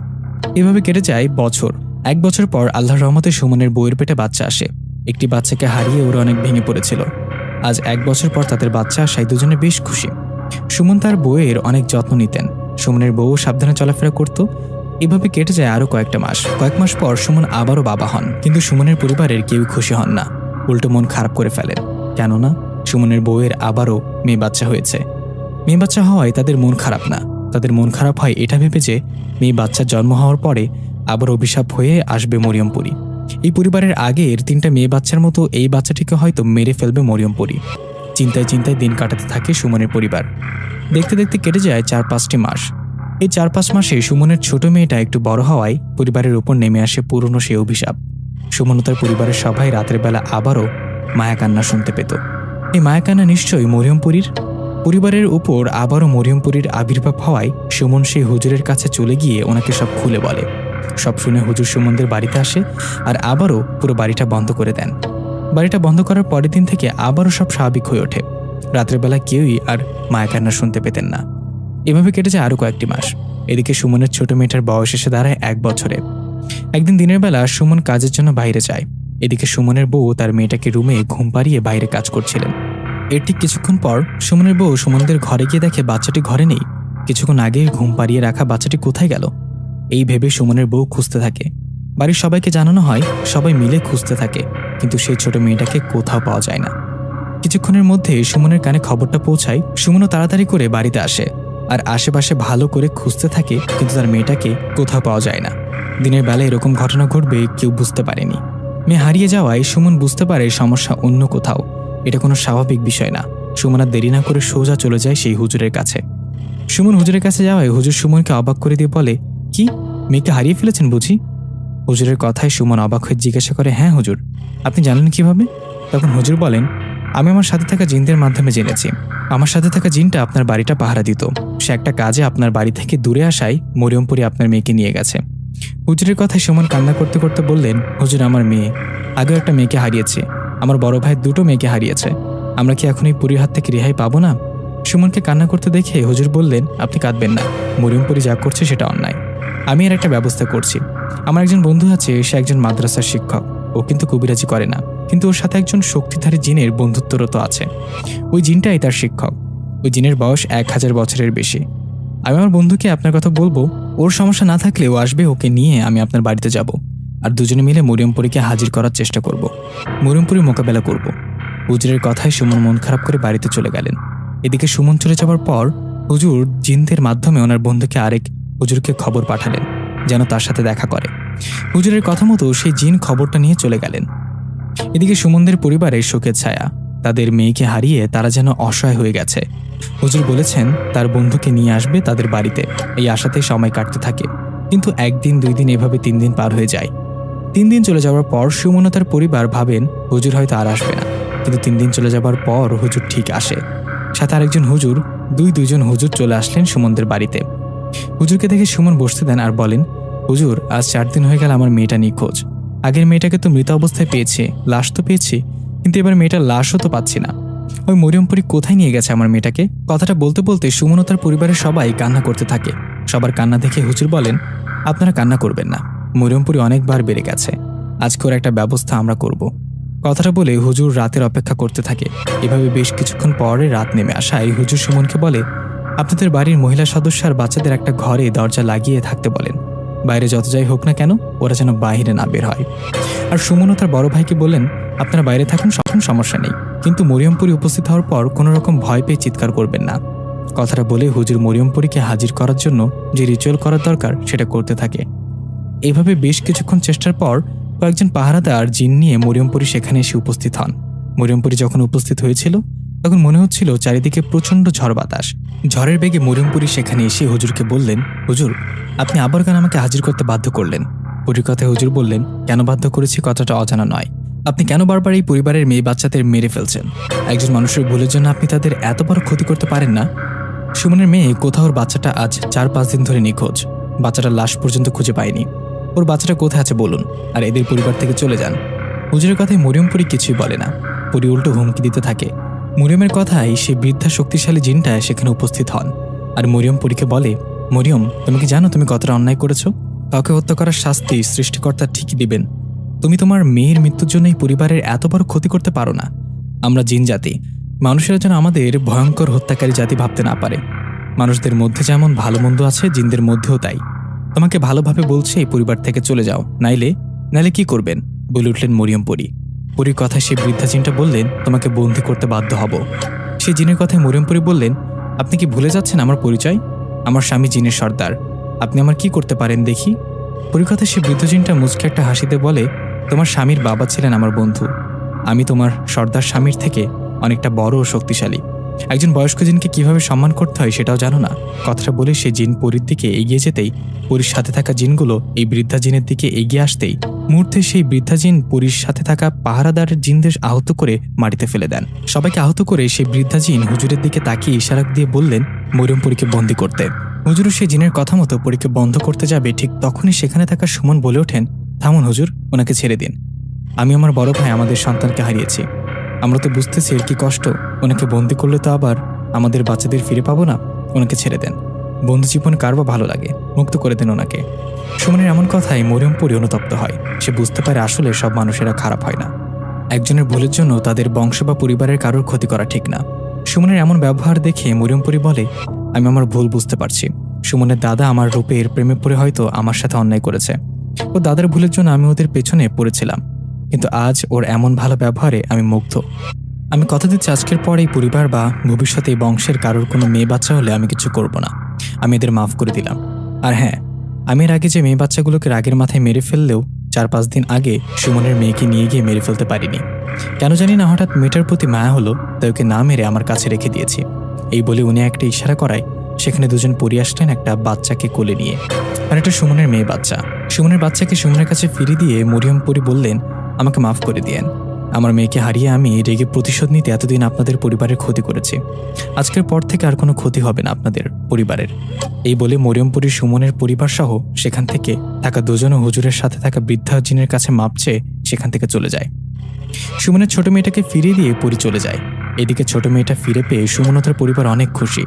এভাবে কেটে যায় বছর। 1 বছর পর আল্লাহর রহমতে সুমনের বউয়ের পেটে বাচ্চা আসে। একটি বাচ্চাকে হারিয়ে ওরা অনেক ভেঙে পড়েছিল। আজ 1 বছর পর তাদের বাচ্চা আসায় দুজনে বেশ খুশি। সুমন তার বউয়ের অনেক যত্ন নিতেন। সুমনের বউ সাবধানে চলাফেরা করত। এভাবে কেটে যায় আরো কয়েক মাস পর সুমন আবারও বাবা হন, কিন্তু সুমনের পরিবারের কেউ খুশি হন না, উল্টো মন খারাপ করে ফেলেন। কেননা সুমনের বউয়ের আবারও মেয়ে বাচ্চা হয়েছে। মেয়ে বাচ্চা হওয়ায় তাদের মন খারাপ না, তাদের মন খারাপ হয় এটা ভেবে যে মেয়ে বাচ্চার জন্ম হওয়ার পরে আবার অভিশাপ হয়ে আসবে মরিয়মপুরী। এই পরিবারের আগের 3টা মেয়ে বাচ্চার মতো এই বাচ্চাটিকে হয়তো মেরে ফেলবে মরিয়মপুরী। চিন্তায় দিন কাটাতে থাকে সুমনের পরিবার। দেখতে দেখতে কেটে যায় 4-5টি মাস। এই 4-5 মাসে সুমনের ছোট মেয়েটা একটু বড় হওয়ায় পরিবারের উপর নেমে আসে পুরনো সেই অভিশাপ। সুমন ও তার পরিবারের সবাই রাতের বেলা আবারও মায়াকান্না শুনতে পেত। এই মায়াকান্না নিশ্চয়ই মরিয়মপুরীর। পরিবারের উপর আবারও মরিয়মপুরীর আবির্ভাব হওয়ায় সুমন সেই হুজুরের কাছে চলে গিয়ে ওনাকে সব খুলে বলে। সব শুনে হুজুর সুমনদের বাড়িতে আসে আর আবারও পুরো বাড়িটা বন্ধ করে দেন। বাড়িটা বন্ধ করার পরের দিন থেকে আবারও সব স্বাভাবিক হয়ে ওঠে। রাতের বেলা কেউই আর মায়াকান্না শুনতে পেতেন না। এভাবে কেটে যায় আরো কয়েকটি মাস। এদিকে সুমনের ছোট মেয়েটার বয়স এসে দাঁড়ায় 1 বছরে। একদিন দিনের বেলা সুমন কাজের জন্য বাইরে যায়। এদিকে সুমনের বউ তার মেয়েটাকে রুমে ঘুম পাড়িয়ে বাইরে কাজ করছিলেন। এর ঠিক কিছুক্ষণ পর সুমনের বউ সুমনদের ঘরে গিয়ে দেখে বাচ্চাটি ঘরে নেই। কিছুক্ষণ আগে ঘুম পাড়িয়ে রাখা বাচ্চাটি কোথায় গেল এই ভেবে সুমনের বউ খুঁজতে থাকে। বাড়ির সবাইকে জানানো হয়, সবাই মিলে খুঁজতে থাকে, কিন্তু সেই ছোট মেয়েটাকে কোথাও পাওয়া যায় না। কিছুক্ষণের মধ্যে সুমনের কানে খবরটা পৌঁছায়। সুমনও তাড়াতাড়ি করে বাড়িতে আসে আর আশেপাশে ভালো করে খুঁজতে থাকে, কিন্তু তার মেয়েটাকে কোথাও পাওয়া যায় না। দিনের বেলা এরকম ঘটনা ঘটবে কেউ বুঝতে পারেনি। মেয়ে হারিয়ে যাওয়ায় সুমন বুঝতে পারে সমস্যা অন্য কোথাও। এটা কোনো স্বাভাবিক বিষয় না। সুমন আর দেরি না করে সোজা চলে যায় সেই হুজুরের কাছে। সুমন হুজুরের কাছে যাওয়ায় হুজুর সুমনকে অবাক করে দিয়ে বলে, কি মেয়েকে হারিয়ে ফেলেছেন বুঝি? হুজুরের কথায় সুমন অবাক হয়ে জিজ্ঞাসা করে, হ্যাঁ হুজুর। আপনি জানেন কিভাবে? তখন হুজুর বলেন, আমি আমার সাথে থাকা জিনদের মাধ্যমে জেনেছি। আমার সাথে থাকা জিনটা আপনার বাড়িটা পাহারা দিত। সে একটা কাজে আপনার বাড়ি থেকে দূরে আসায় মরিয়মপুরী আপনার মেয়েকে নিয়ে গেছে। হুজুরের কথায় সুমন কান্না করতে করতে বললেন, হুজুর আমার মেয়ে আগেও একটা মেয়েকে হারিয়েছে, আমার বড় ভাই দুটো মেয়েকে হারিয়েছে। আমরা কি এখন এই পুরীর হাত থেকে রেহাই পাবো না? সুমনকে কান্না করতে দেখে হুজুর বললেন, আপনি কাঁদবেন না, মরিয়মপুরী যা করছে সেটা অন্যায়। আমি এর একটা ব্যবস্থা করছি। আমার একজন বন্ধু আছে, সে একজন মাদ্রাসার শিক্ষক। ও কিন্তু কবিরাজি করে না, কিন্তু ওর সাথে একজন শক্তিধারী জিনের বন্ধুত্বরত আছে। ওই জিনটাই তার শিক্ষক। ওই জিনের বয়স 1000 বছরের বেশি। আমি আমার বন্ধুকে আপনার কথা বলবো, ওর সমস্যা না থাকলে ও আসবে, ওকে নিয়ে আমি আপনার বাড়িতে যাব, আর দুজনে মিলে মরিয়মপুরীকে হাজির করার চেষ্টা করব, মরিয়মপুরী মোকাবেলা করব। হুজুরের কথায় সুমন মন খারাপ করে বাড়িতে চলে গেলেন। এদিকে সুমন চলে যাওয়ার পর হুজুর জিনদের মাধ্যমে ওনার বন্ধুকে আরেক হুজুরকে খবর পাঠালেন যেন তার সাথে দেখা করে। হুজুরের কথা মতো সেই জিন খবরটা নিয়ে চলে গেলেন। এদিকে সুমনদের পরিবারের শোকের ছায়া, তাদের মেয়েকে হারিয়ে তারা যেন অসহায় হয়ে গেছে। হুজুর বলেছেন তার বন্ধুকে নিয়ে আসবে তাদের বাড়িতে, এই আশাতেই সময় কাটতে থাকে। কিন্তু 1 দিন 2 দিন এভাবে 3 দিন পার হয়ে যায়। 3 দিন চলে যাওয়ার পর সুমন ও তার পরিবার ভাবেন হুজুর হয়তো আর আসবে না, কিন্তু 3 দিন চলে যাবার পর হুজুর ঠিক আসে। সাথে আরেকজন হুজুর, দুজন হুজুর চলে আসলেন সুমনদের বাড়িতে। হুজুরকে দেখে সুমন বসতে দেন আর বলেন, হুজুর আজ 4 দিন হয়ে গেল আমার মেয়েটা নিখোঁজ। আগের মেয়েটাকে তো মৃত অবস্থায় পেয়েছি, লাশ তো পেয়েছি, কিন্তু এবার মেয়েটার লাশও তো পাচ্ছি না। ওই মরিয়মপুরী কোথায় নিয়ে গেছে আমার মেয়েটাকে? কথাটা বলতে বলতে সুমন ও তার পরিবারের সবাই কান্না করতে থাকে। সবার কান্না দেখে হুজুর বলেন, আপনারা কান্না করবেন না, মরিয়মপুরী অনেকবার বেড়ে গেছে, আজকে ওর একটা ব্যবস্থা আমরা করব। কথাটা বলে হুজুর রাতের অপেক্ষা করতে থাকে। এভাবে বেশ কিছুক্ষণ পরে রাত নেমে আসায় হুজুর সুমনকে বলে, আপনাদের বাড়ির মহিলা সদস্য আর বাচ্চাদের একটা ঘরে দরজা লাগিয়ে থাকতে বলেন, বাইরে যত যাই হোক না কেন ওরা যেন বাইরে না বের হয়। আর সুমন ও তার বড় ভাইকে বললেন, আপনারা বাইরে থাকুন, সমস্যা নেই, কিন্তু মরিয়মপুরী উপস্থিত হওয়ার পর কোনো রকম ভয় পেয়ে চিৎকার করবেন না। কথাটা বলে হুজুর মরিয়মপুরীকে হাজির করার জন্য যে রিচুয়াল করার দরকার সেটা করতে থাকে। এইভাবে বেশ কিছুক্ষণ চেষ্টার পর কয়েকজন পাহারাদার জিন নিয়ে মরিয়মপুরী সেখানে এসে উপস্থিত হন। মরিয়মপুরী যখন উপস্থিত হয়েছিল তখন মনে হচ্ছিল চারিদিকে প্রচণ্ড ঝড় বাতাস। ঝড়ের বেগে মরিয়মপুরী সেখানে এসে হুজুরকে বললেন, হুজুর আপনি আবার কেন আমাকে হাজির করতে বাধ্য করলেন? পুরীর কথায় হুজুর বললেন, কেন বাধ্য করেছি কথাটা অজানা নয়। আপনি কেন বারবার এই পরিবারের মেয়ে বাচ্চাদের মেরে ফেলছেন? একজন মানুষের ভুলের জন্য আপনি তাদের এত বড় ক্ষতি করতে পারেন না? সুমনের মেয়ে কোথাও ওর বাচ্চাটা আজ 4-5 দিন ধরে নিখোঁজ, বাচ্চাটার লাশ পর্যন্ত খুঁজে পায়নি। ওর বাচ্চাটা কোথায় আছে বলুন, আর এদের পরিবার থেকে চলে যান। হুজুরের কথায় মরিয়মপুরী কিছুই বলে না, পুরী উল্টো হুমকি দিতে থাকে। মরিয়মের কথায় সেই বৃদ্ধা শক্তিশালী জিনটা সেখানে উপস্থিত হন আর মরিয়মপুরীকে বলে, মরিয়ম তুমি কি জানো তুমি কতটা অন্যায় করেছো? কাউকে হত্যা করার শাস্তি সৃষ্টিকর্তা ঠিকই দিবেন। তুমি তোমার মেয়ের মৃত্যুর জন্য এই পরিবারের এত বড় ক্ষতি করতে পারো না। আমরা জিন জাতি, মানুষেরা যেন আমাদের ভয়ঙ্কর হত্যাকারী জাতি ভাবতে না পারে। মানুষদের মধ্যে যেমন ভালো মন্দ আছে, জিনদের মধ্যেও তাই। তোমাকে ভালোভাবে বলছে এই পরিবার থেকে চলে যাও, নাইলে কি করবেন বলে উঠলেন মরিয়মপুরী। পুরীর কথায় সেই বৃদ্ধা জিনটা বললেন, তোমাকে বন্দী করতে বাধ্য হব। সেই জিনের কথায় মরিয়মপুরী বললেন, আপনি কি ভুলে যাচ্ছেন আমার পরিচয়? আমার স্বামী জিনের সর্দার, আপনি আমার কি করতে পারেন দেখি? পুরীর কথায় সেই বৃদ্ধ জিনটা মুচকে একটা হাসিতে বলে, তোমার স্বামীর বাবা ছিলেন আমার বন্ধু, আমি তোমার সর্দার স্বামীর থেকে অনেকটা বড় ও শক্তিশালী। একজন বয়স্ক জিনকে কিভাবে সম্মান করতে হয় সেটাও জানো না? কথাটা বলে সে জিন পরীর দিকে এগিয়ে যেতেই পরীর সাথে থাকা জিনগুলো এই বৃদ্ধা জিনের দিকে এগিয়ে আসতেই মুহূর্তে সেই বৃদ্ধা জিন পরীর সাথে থাকা পাহারাদার জিনদের আহত করে মাটিতে ফেলে দেন। সবাইকে আহত করে সেই বৃদ্ধা জিন হুজুরের দিকে তাকিয়ে ইশারা দিয়ে বললেন, মরিয়মপুরীকে বন্দী করতে। হুজুরও সেই জিনের কথা মতো পরীকে বন্ধ করতে যাবে, ঠিক তখনই সেখানে থাকা সুমন বলে ওঠেন, থামুন হুজুর, ওনাকে ছেড়ে দিন। আমি আমার বড় ভাই আমাদের সন্তানকে হারিয়েছি, আমরা তো বুঝতেছি এর কি কষ্ট। ওনাকে বন্দি করলে তো আবার আমাদের বাচ্চাদের ফিরে পাবো না, ওনাকে ছেড়ে দেন। বন্ধু জীবন কার বা ভালো লাগে, মুক্ত করে দেন ওনাকে। সুমনের এমন কথায় মরিয়মপুরী অনুতপ্ত হয়। সে বুঝতে পারে আসলে সব মানুষেরা খারাপ হয় না, একজনের ভুলের জন্য তাদের বংশ বা পরিবারের কারোর ক্ষতি করা ঠিক না। সুমনের এমন ব্যবহার দেখে মরিয়মপুরী বলে, আমি আমার ভুল বুঝতে পারছি। সুমনের দাদা আমার রূপের প্রেমে পড়ে হয়তো আমার সাথে অন্যায় করেছে। ও দাদার ভুলের জন্য আমি ওদের পেছনে পড়েছিলাম, কিন্তু আজ ওর এমন ভালো ব্যবহারে আমি মুগ্ধ। আমি কথা দিচ্ছি আজকের পর এই পরিবার বা ভবিষ্যতে এই বংশের কারোর কোনো মেয়ে বাচ্চা হলে আমি কিছু করব না। আমি এদের মাফ করে দিলাম। আর হ্যাঁ, আমি এর আগে যে মেয়ে বাচ্চাগুলোকে রাগের মাথায় মেরে ফেললেও 4-5 দিন আগে সুমনের মেয়েকে নিয়ে গিয়ে মেরে ফেলতে পারিনি। কেন জানি না হঠাৎ মেয়েটার প্রতি মায়া হলো, তাই ওকে না মেরে আমার কাছে রেখে দিয়েছি। এই বলে উনি একটা ইশারা করায় সেখানে দুজন পরী আসলেন একটা বাচ্চাকে কোলে নিয়ে। আর এটা সুমনের মেয়ে বাচ্চা। সুমনের বাচ্চাকে সুমনের কাছে ফিরিয়ে দিয়ে মরিয়ম পরী বললেন, আমাকে মাফ করে দিয়েন। আমার মেয়েকে হারিয়ে আমি রেগে প্রতিশোধ নিতে এতদিন আপনাদের পরিবারের ক্ষতি করেছি। আজকের পর থেকে আর কোনো ক্ষতি হবে না আপনাদের পরিবারের। এই বলে মরিয়ম পরী সুমনের পরিবার সহ সেখান থেকে থাকা দুজন হুজুরের সাথে থাকা বৃদ্ধা জিনের কাছে মাপ চেয়ে সেখান থেকে চলে যায়। সুমনের ছোট মেয়েটাকে ফিরিয়ে দিয়ে পরী চলে যায়। এদিকে ছোট মেয়েটা ফিরে পেয়ে সুমন ও তার পরিবার অনেক খুশি।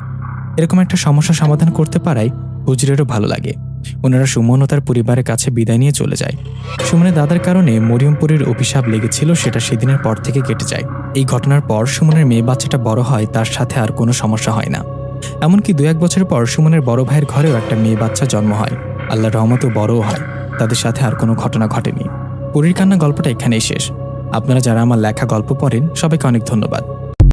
এরকম একটা সমস্যা সমাধান করতে পারায় হুজুরেরও ভালো লাগে। ওনারা সুমন ও তার পরিবারের কাছে বিদায় নিয়ে চলে যায়। সুমনের দাদার কারণে মরিয়ম পরীর অভিশাপ লেগেছিল, সেটা সেদিনের পর থেকে কেটে যায়। এই ঘটনার পর সুমনের মেয়ে বাচ্চাটা বড় হয়, তার সাথে আর কোনো সমস্যা হয় না। এমনকি 2-1 বছর পর সুমনের বড় ভাইয়ের ঘরেও একটা মেয়ে বাচ্চা জন্ম হয়। আল্লাহর রহমতও বড়ও হয়। তাদের সাথে আর কোনো ঘটনা ঘটেনি। পরীর কান্না গল্পটা এখানেই শেষ। আপনারা যারা আমার লেখা গল্প পড়েন সবাইকে অনেক ধন্যবাদ।